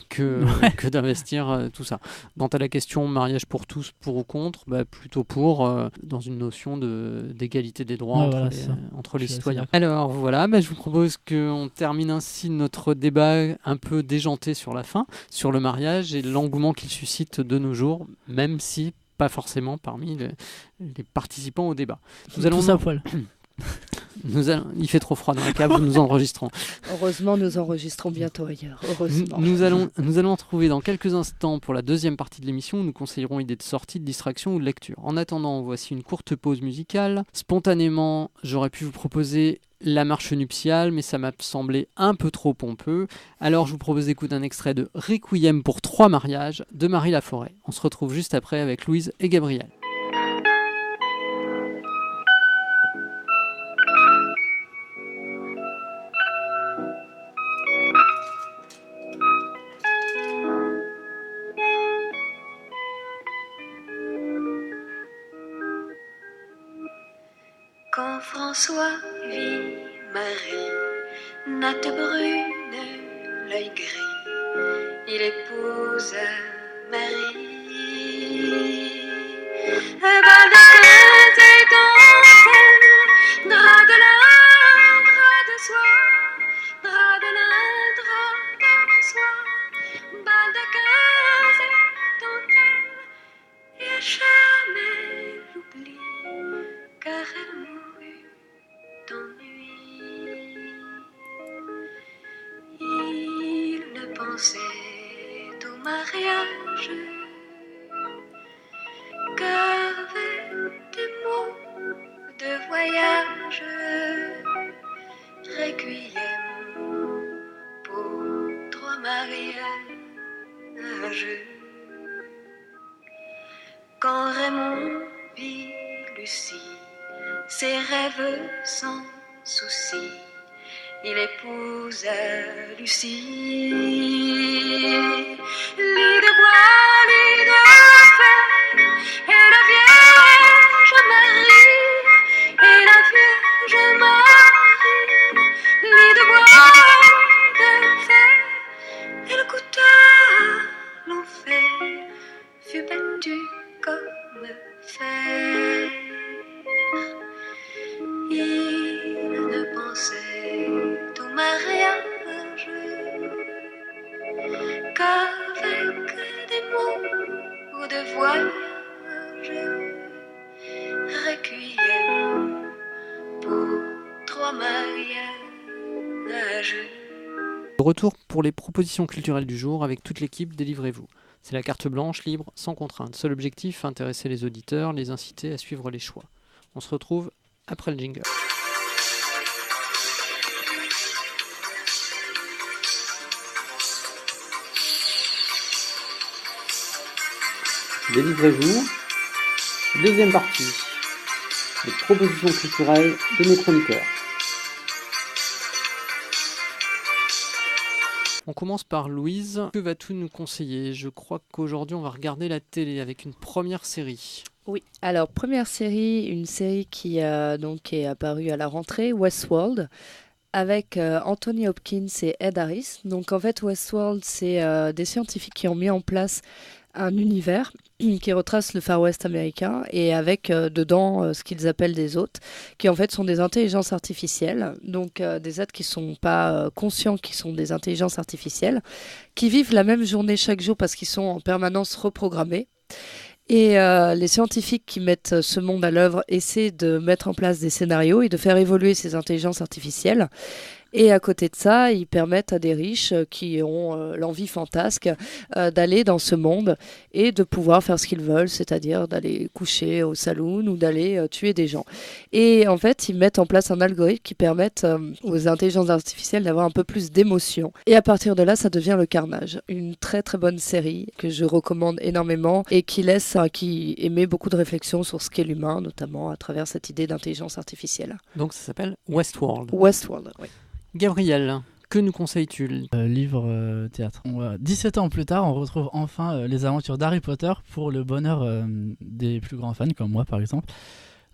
B: que d'investir tout ça. Quant à la question mariage pour tous, pour ou contre, plutôt pour, dans une notion d'égalité des droits entre les citoyens. Alors voilà, je vous propose qu'on termine ainsi notre débat un peu déjanté sur la fin, sur le mariage et l'engouement qu'il suscite de nos jours, même si pas forcément parmi les participants au débat.
D: Nous allons à poil.
B: Il fait trop froid dans la cave où nous enregistrons.
C: Heureusement, nous enregistrons bientôt ailleurs. Heureusement.
B: Nous allons retrouver dans quelques instants pour la deuxième partie de l'émission où nous conseillerons idées de sortie, de distraction ou de lecture. En attendant, voici une courte pause musicale. Spontanément, j'aurais pu vous proposer la marche nuptiale, mais ça m'a semblé un peu trop pompeux. Alors je vous propose d'écouter un extrait de Requiem pour 3 mariages de Marie Laforêt. On se retrouve juste après avec Louise et Gabriel.
E: Quand François vit Marie, natte brune, l'œil gris, il épouse Marie. Bal de et dans quand Raymond vit Lucie, ses rêves sans souci, il épouse Lucie. Lit de bois, lit de fer, et la Vierge Marie, et la Vierge Marie, lit de bois, de fer, et le couteau l'enfer fut battu comme fer. Il ne pensait au mariage qu'avec des mots de voyage. Requiem pour 3 mariages.
B: De retour pour les propositions culturelles du jour avec toute l'équipe Délivrez-vous. C'est la carte blanche, libre, sans contrainte. Seul objectif, intéresser les auditeurs, les inciter à suivre les choix. On se retrouve après le jingle.
A: Délivrez-vous. Deuxième partie. Les propositions culturelles de nos chroniqueurs.
B: On commence par Louise. Que vas-tu nous conseiller? Je crois qu'aujourd'hui on va regarder la télé avec une première série.
C: Oui, alors première série, une série qui donc est apparue à la rentrée, Westworld, avec Anthony Hopkins et Ed Harris. Donc en fait, Westworld, c'est des scientifiques qui ont mis en place un univers qui retrace le Far West américain et avec dedans ce qu'ils appellent des hôtes, qui en fait sont des intelligences artificielles, donc des êtres qui ne sont pas conscients, qui sont des intelligences artificielles, qui vivent la même journée chaque jour parce qu'ils sont en permanence reprogrammés. Et les scientifiques qui mettent ce monde à l'œuvre essaient de mettre en place des scénarios et de faire évoluer ces intelligences artificielles. Et à côté de ça, ils permettent à des riches qui ont l'envie fantasque d'aller dans ce monde et de pouvoir faire ce qu'ils veulent, c'est-à-dire d'aller coucher au saloon ou d'aller tuer des gens. Et en fait, ils mettent en place un algorithme qui permette aux intelligences artificielles d'avoir un peu plus d'émotion. Et à partir de là, ça devient le carnage. Une très très bonne série que je recommande énormément et qui émet beaucoup de réflexions sur ce qu'est l'humain, notamment à travers cette idée d'intelligence artificielle.
B: Donc ça s'appelle Westworld.
C: Westworld, oui.
B: Gabriel, que nous conseilles-tu?
D: Livre, théâtre. 17 ans plus tard, on retrouve enfin les aventures d'Harry Potter pour le bonheur des plus grands fans, comme moi par exemple.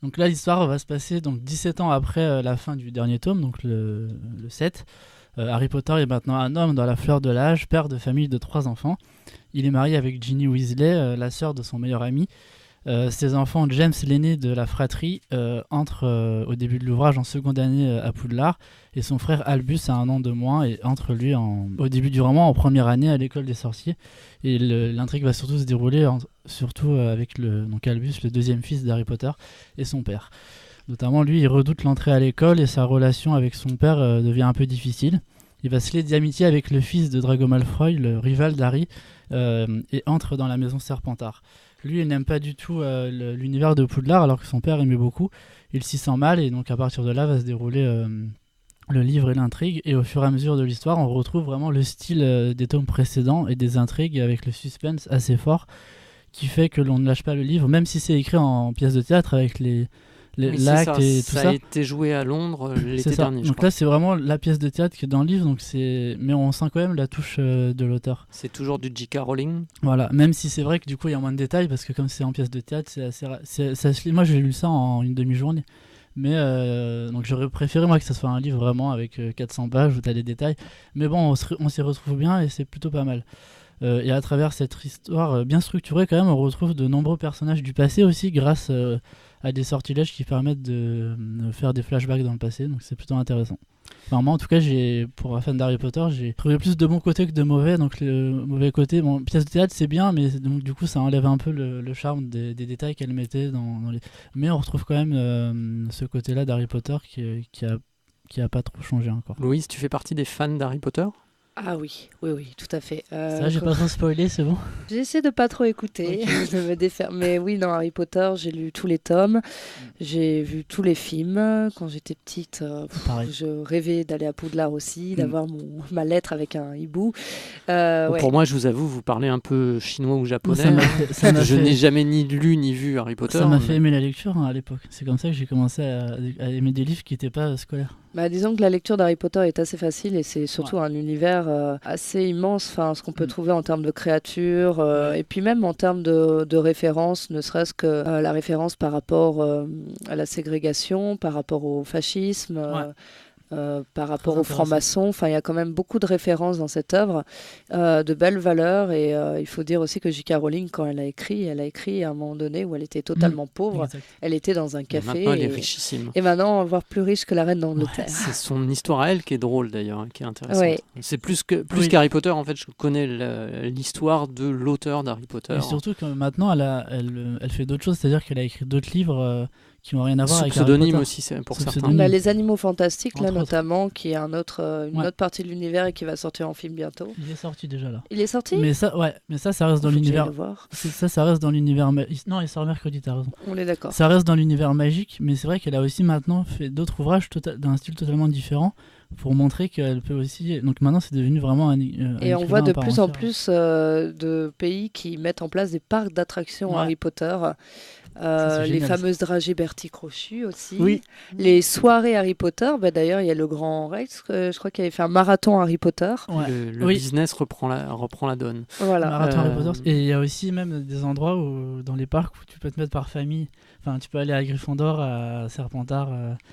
D: Donc là, l'histoire va se passer donc 17 ans après la fin du dernier tome, donc le 7. Harry Potter est maintenant un homme dans la fleur de l'âge, père de famille de 3 enfants. Il est marié avec Ginny Weasley, la sœur de son meilleur ami. Ses enfants, James, l'aîné de la fratrie, entre au début de l'ouvrage en seconde année à Poudlard, et son frère Albus a 1 an de moins et entre lui au début du roman en première année à l'école des sorciers. Et l'intrigue va surtout se dérouler avec donc Albus, le deuxième fils d'Harry Potter, et son père. Notamment lui, il redoute l'entrée à l'école et sa relation avec son père devient un peu difficile. Il va se lier d'amitié avec le fils de Drago Malfoy, le rival d'Harry, et entre dans la maison Serpentard. Lui, il n'aime pas du tout l'univers de Poudlard, alors que son père aimait beaucoup. Il s'y sent mal, et donc à partir de là va se dérouler le livre et l'intrigue. Et au fur et à mesure de l'histoire, on retrouve vraiment le style des tomes précédents et des intrigues avec le suspense assez fort, qui fait que l'on ne lâche pas le livre, même si c'est écrit en pièce de théâtre avec l'acte et tout ça.
B: Ça a été joué à Londres l'été dernier.
D: Donc là, c'est vraiment la pièce de théâtre qui est dans le livre, mais on sent quand même la touche de l'auteur.
B: C'est toujours du J.K. Rowling.
D: Voilà, même si c'est vrai que du coup il y a moins de détails parce que comme c'est en pièce de théâtre, c'est assez moi j'ai lu ça en une demi-journée. Mais donc j'aurais préféré moi que ça soit un livre vraiment avec 400 pages où tu as des détails. Mais bon, on s'y retrouve bien et c'est plutôt pas mal. Et à travers cette histoire bien structurée quand même, on retrouve de nombreux personnages du passé aussi grâce à des sortilèges qui permettent de faire des flashbacks dans le passé, donc c'est plutôt intéressant. Enfin, moi en tout cas, pour un fan d'Harry Potter, j'ai trouvé plus de bons côtés que de mauvais, donc le mauvais côté, pièce de théâtre c'est bien, mais donc du coup ça enlève un peu le charme des détails qu'elle mettait dans les... Mais on retrouve quand même ce côté-là d'Harry Potter qui a pas trop changé encore.
B: Louise, tu fais partie des fans d'Harry Potter?
C: Ah oui, oui, tout à fait.
D: Ça, j'ai pas trop spoilé, c'est bon.
C: J'essaie de pas trop écouter, de me défaire. Mais oui, dans Harry Potter, j'ai lu tous les tomes, j'ai vu tous les films. Quand j'étais petite,
D: Pareil.
C: je rêvais d'aller à Poudlard aussi, d'avoir ma lettre avec un hibou.
B: Bon,
C: Ouais.
B: pour moi, je vous avoue, vous parlez un peu chinois ou
D: Moi,
B: japonais.
D: ça m'a
B: Je
D: fait-
B: n'ai jamais ni lu ni vu Harry Potter.
D: Ça m'a
B: mais-
D: fait aimer la lecture à l'époque. C'est comme ça que j'ai commencé à aimer des livres qui n'étaient pas scolaires.
C: Bah, disons que la lecture d'Harry Potter est assez facile et c'est surtout un univers assez immense, enfin, ce qu'on peut trouver en termes de créatures et puis même en termes de références, ne serait-ce que la référence par rapport à la ségrégation, par rapport au fascisme. Par rapport aux
D: intéressant.
C: francs-maçons, enfin, il y a quand même beaucoup de références dans cette œuvre, de belles valeurs. Et il faut dire aussi que J.K. Rowling, quand elle a écrit à un moment donné où elle était totalement pauvre.
D: Exact.
C: Elle était dans un
B: Mais
C: café.
B: Maintenant, elle est
C: Et,
B: richissime.
C: et maintenant, voire plus riche que la reine d'Angleterre.
B: C'est son histoire à elle qui est drôle d'ailleurs, hein, qui est intéressante.
C: Ouais.
B: C'est plus
D: Oui.
B: qu'Harry Potter, en fait, je connais l'histoire de l'auteur d'Harry Potter.
D: Et surtout que maintenant, elle fait d'autres choses, c'est-à-dire qu'elle a écrit d'autres livres qui n'ont rien à voir
B: Sous
D: avec Harry
B: pseudonyme
D: Potter.
B: aussi, c'est pour
D: Sous
B: certains.
D: pseudonyme.
C: Bah, les animaux fantastiques, là,
D: Entre autres.
C: notamment, qui est une autre
D: Ouais.
C: partie de l'univers et qui va sortir en film bientôt.
D: Il est sorti déjà là.
C: Il est sorti
D: Mais ça reste dans
C: Faut que j'aille
D: l'univers.
C: le voir.
D: Ça reste dans l'univers. Non, il sort mercredi, t'as raison.
C: On est d'accord.
D: Ça reste dans l'univers magique, mais c'est vrai qu'elle a aussi maintenant fait d'autres ouvrages d'un style totalement différent pour montrer qu'elle peut aussi. Donc maintenant, c'est devenu vraiment un.
C: Et on voit de plus en plus de pays qui mettent en place des parcs d'attractions
D: Ouais.
C: Harry Potter.
D: c'est
C: Les
D: génial,
C: fameuses dragées Bertie Crochu aussi.
D: Oui.
C: Les soirées Harry Potter. Bah, d'ailleurs, il y a le Grand Rex, je crois qu'il avait fait un marathon Harry Potter.
D: Ouais.
B: Le
D: Oui.
B: business reprend la donne.
C: Voilà.
D: Marathon Harry
B: Euh,
D: Potter. Et il y a aussi même des endroits dans les parcs où tu peux te mettre par famille. Enfin, tu peux aller à Gryffondor, à Serpentard.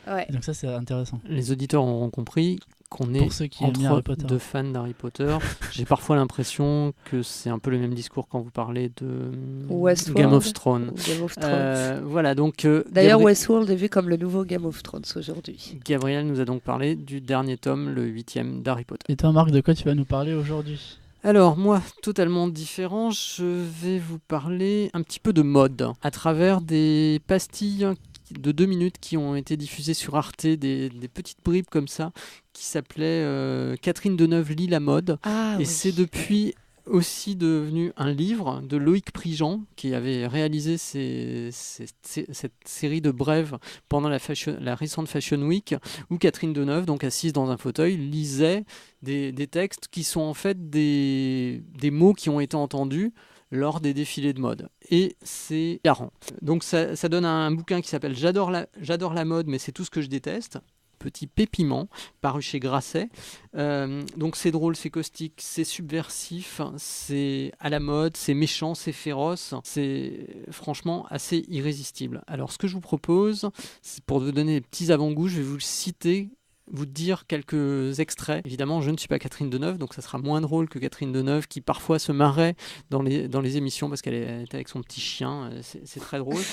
C: Ouais.
D: Et donc ça, c'est intéressant.
B: Les auditeurs auront compris qu'on est
D: Pour ceux qui aiment bien
B: entre
D: Harry Potter.
B: deux fans d'Harry Potter. J'ai parfois l'impression que c'est un peu le même discours quand vous parlez de
C: Westworld.
B: Game of Thrones.
C: Game of Thrones.
B: Voilà, donc
C: D'ailleurs, Westworld est vu comme le nouveau Game of Thrones aujourd'hui.
B: Gabriel nous a donc parlé du dernier tome, le 8e d'Harry Potter.
D: Et toi, Marc, de quoi tu vas nous parler aujourd'hui?
B: Alors moi, totalement différent, je vais vous parler un petit peu de mode à travers des pastilles de 2 minutes qui ont été diffusées sur Arte, des petites bribes comme ça, qui s'appelaient Catherine Deneuve lit la mode.
C: Ah,
B: Et c'est depuis aussi devenu un livre de Loïc Prigent qui avait réalisé cette série de brèves pendant la récente Fashion Week où Catherine Deneuve, donc assise dans un fauteuil, lisait des textes qui sont en fait des mots qui ont été entendus lors des défilés de mode. Et c'est hilarant. Donc ça donne un bouquin qui s'appelle J'adore la mode, mais c'est tout ce que je déteste. Petit pépiment, paru chez Grasset. Donc c'est drôle, c'est caustique, c'est subversif, c'est à la mode, c'est méchant, c'est féroce, c'est franchement assez irrésistible. Alors ce que je vous propose, c'est pour vous donner des petits avant-goûts, je vais vous citer, vous dire quelques extraits. Évidemment, je ne suis pas Catherine Deneuve, donc ça sera moins drôle que Catherine Deneuve, qui parfois se marrait dans les émissions parce qu'elle était avec son petit chien. C'est très drôle.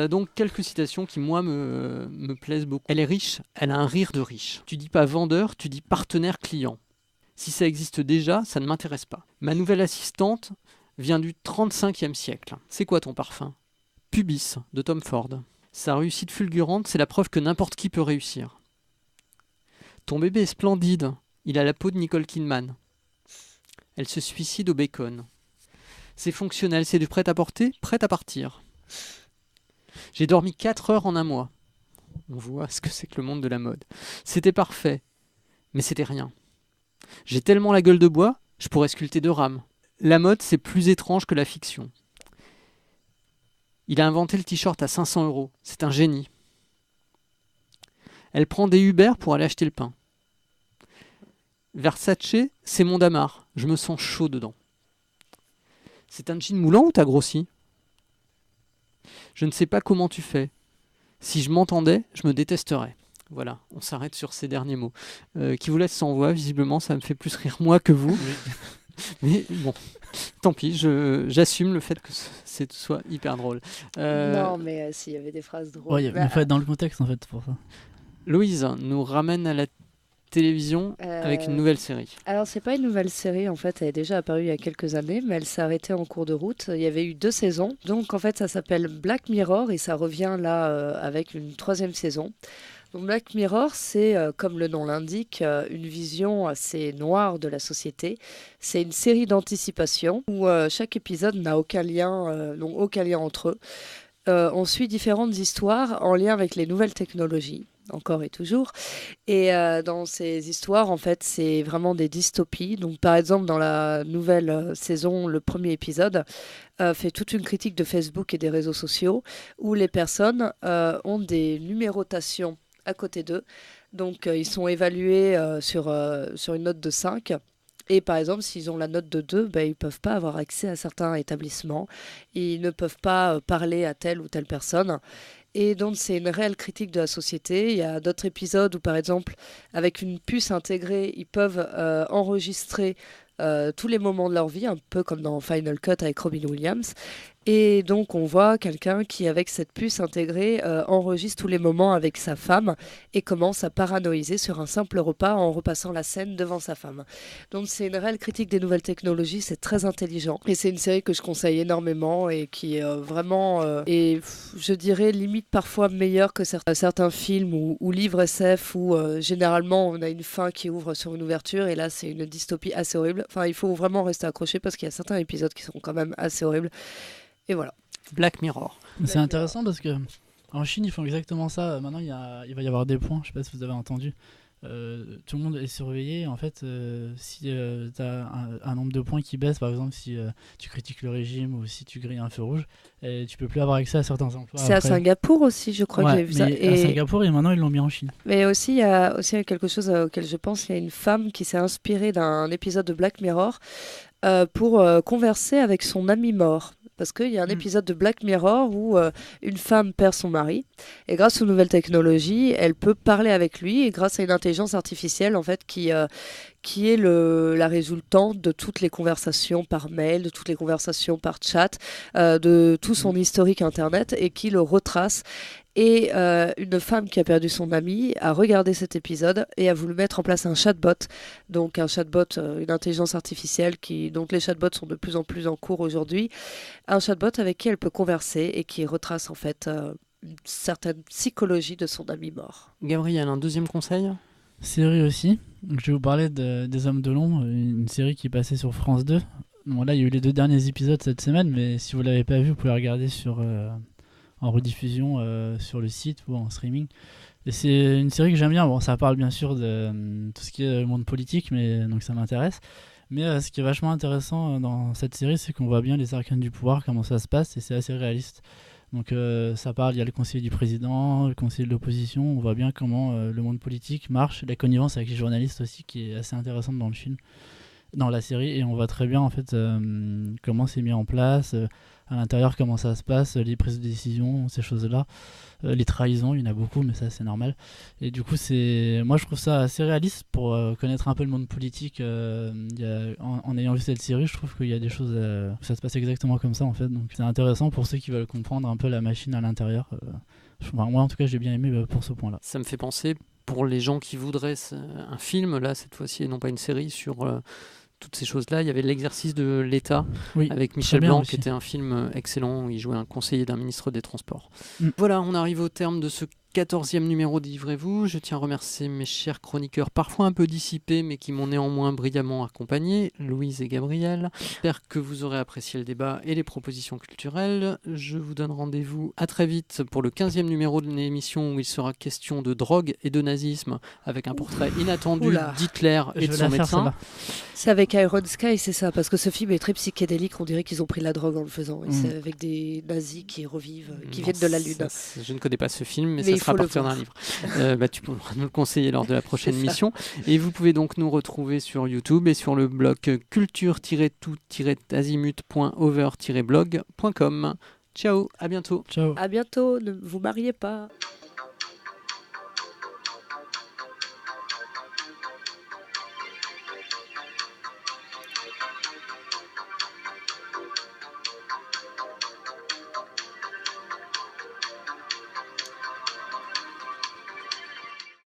B: Donc, quelques citations qui, moi, me plaisent beaucoup. Elle est riche, elle a un rire de riche. Tu dis pas vendeur, tu dis partenaire client. Si ça existe déjà, ça ne m'intéresse pas. Ma nouvelle assistante vient du 35e siècle. C'est quoi ton parfum? Pubis, de Tom Ford. Sa réussite fulgurante, c'est la preuve que n'importe qui peut réussir. Ton bébé est splendide, il a la peau de Nicole Kidman. Elle se suicide au bacon. C'est fonctionnel, c'est du prêt-à-porter, prêt à partir. J'ai dormi 4 heures en un mois. On voit ce que c'est que le monde de la mode. C'était parfait, mais c'était rien. J'ai tellement la gueule de bois, je pourrais sculpter 2 rames. La mode, c'est plus étrange que la fiction. Il a inventé le t-shirt à 500 €. C'est un génie. Elle prend des Uber pour aller acheter le pain. Versace, c'est mon damar. Je me sens chaud dedans. C'est un jean moulant ou t'as grossi? Je ne sais pas comment tu fais. Si je m'entendais, je me détesterais. Voilà, on s'arrête sur ces derniers mots. Qui vous laisse sans voix, visiblement, ça me fait plus rire moi que vous. Mais bon, tant pis, j'assume le fait que ce soit hyper drôle.
C: Non, mais s'il y avait des phrases drôles.
D: Ouais, il faut être dans le contexte en fait pour ça.
B: Louise nous ramène à la télévision avec une nouvelle série.
C: Alors, c'est pas une nouvelle série, en fait, elle est déjà apparue il y a quelques années, mais elle s'est arrêtée en cours de route. Il y avait eu 2 saisons, donc en fait, ça s'appelle Black Mirror et ça revient là avec une 3e saison. Donc Black Mirror, c'est, comme le nom l'indique, une vision assez noire de la société. C'est une série d'anticipation où chaque épisode n'a aucun lien, n'ont aucun lien entre eux. On suit différentes histoires en lien avec les nouvelles technologies, encore et toujours. Et dans ces histoires, en fait, c'est vraiment des dystopies. Donc, par exemple, dans la nouvelle saison, le premier épisode fait toute une critique de Facebook et des réseaux sociaux où les personnes ont des numérotations à côté d'eux. Donc, ils sont évalués sur une note de 5. Et par exemple, s'ils ont la note de 2, ben, ils ne peuvent pas avoir accès à certains établissements. Ils ne peuvent pas parler à telle ou telle personne. Et donc, c'est une réelle critique de la société. Il y a d'autres épisodes où, par exemple, avec une puce intégrée, ils peuvent enregistrer tous les moments de leur vie, un peu comme dans Final Cut avec Robin Williams. Et donc, on voit quelqu'un qui, avec cette puce intégrée, enregistre tous les moments avec sa femme et commence à paranoïser sur un simple repas en repassant la scène devant sa femme. Donc, c'est une réelle critique des nouvelles technologies, c'est très intelligent. Et c'est une série que je conseille énormément et qui est vraiment, je dirais, limite parfois meilleure que certains films ou livres SF où généralement on a une fin qui ouvre sur une ouverture et là, c'est une dystopie assez horrible. Enfin, il faut vraiment rester accroché parce qu'il y a certains épisodes qui sont quand même assez horribles. Et voilà.
B: Black Mirror.
D: C'est intéressant parce que en Chine, ils font exactement ça. Maintenant, il va y avoir des points. Je sais pas si vous avez entendu. Tout le monde est surveillé. En fait, si tu as un nombre de points qui baisse, par exemple, si tu critiques le régime ou si tu grilles un feu rouge, tu peux plus avoir accès à certains emplois.
C: C'est après. À Singapour aussi, je crois que j'ai vu ça.
D: À Singapour, et maintenant, ils l'ont mis en Chine.
C: Mais aussi, il y a aussi quelque chose auquel je pense. Il y a une femme qui s'est inspirée d'un épisode de Black Mirror pour converser avec son ami mort. Parce qu'il y a un épisode de Black Mirror où une femme perd son mari et grâce aux nouvelles technologies, elle peut parler avec lui et grâce à une intelligence artificielle en fait qui est la résultante de toutes les conversations par mail, de toutes les conversations par chat, de tout son historique internet et qui le retrace. Et une femme qui a perdu son ami a regardé cet épisode et a voulu mettre en place un chatbot. Donc un chatbot, une intelligence artificielle donc les chatbots sont de plus en plus en cours aujourd'hui. Un chatbot avec qui elle peut converser et qui retrace en fait une certaine psychologie de son ami mort.
B: Gabriel, un deuxième conseil ?
D: Série aussi. Donc, je vais vous parler des Hommes de l'ombre, une série qui passait sur France 2. Bon, là, il y a eu les 2 derniers épisodes cette semaine, mais si vous ne l'avez pas vu, vous pouvez regarder en rediffusion sur le site ou en streaming. Et c'est une série que j'aime bien. Bon, ça parle bien sûr de tout ce qui est monde politique, donc ça m'intéresse. Mais ce qui est vachement intéressant dans cette série, c'est qu'on voit bien les arcanes du pouvoir, comment ça se passe, et c'est assez réaliste. Donc ça parle, il y a le conseiller du président, le conseiller de l'opposition, on voit bien comment le monde politique marche, la connivence avec les journalistes aussi, qui est assez intéressante dans le film, dans la série, et on voit très bien en fait comment c'est mis en place, à l'intérieur comment ça se passe, les prises de décision, ces choses-là, les trahisons, il y en a beaucoup, mais ça c'est normal. Et du coup moi je trouve ça assez réaliste pour connaître un peu le monde politique. En ayant vu cette série, je trouve qu'il y a des choses où ça se passe exactement comme ça en fait. Donc c'est intéressant pour ceux qui veulent comprendre un peu la machine à l'intérieur. Moi en tout cas j'ai bien aimé pour ce point-là.
B: Ça me fait penser pour les gens qui voudraient un film là cette fois-ci et non pas une série sur toutes ces choses-là, il y avait L'exercice de l'État avec Michel Blanc qui était un film excellent où il jouait un conseiller d'un ministre des Transports. Voilà, on arrive au terme de ce 14e numéro de Livrez-vous. Je tiens à remercier mes chers chroniqueurs, parfois un peu dissipés, mais qui m'ont néanmoins brillamment accompagné, Louise et Gabriel. J'espère que vous aurez apprécié le débat et les propositions culturelles. Je vous donne rendez-vous à très vite pour le 15e numéro de l'émission où il sera question de drogue et de nazisme avec un portrait inattendu d'Hitler et de son médecin.
C: C'est avec Iron Sky, c'est ça, parce que ce film est très psychédélique, on dirait qu'ils ont pris la drogue en le faisant. Et c'est avec des nazis qui revivent, qui viennent de la Lune.
B: Je ne connais pas ce film, mais ça sera à partir d'un livre. Tu pourras nous le conseiller lors de la prochaine émission. Et vous pouvez donc nous retrouver sur YouTube et sur le blog culture-tout-azimut.over-blog.com. Ciao, à bientôt.
D: Ciao.
C: À bientôt, ne vous mariez pas.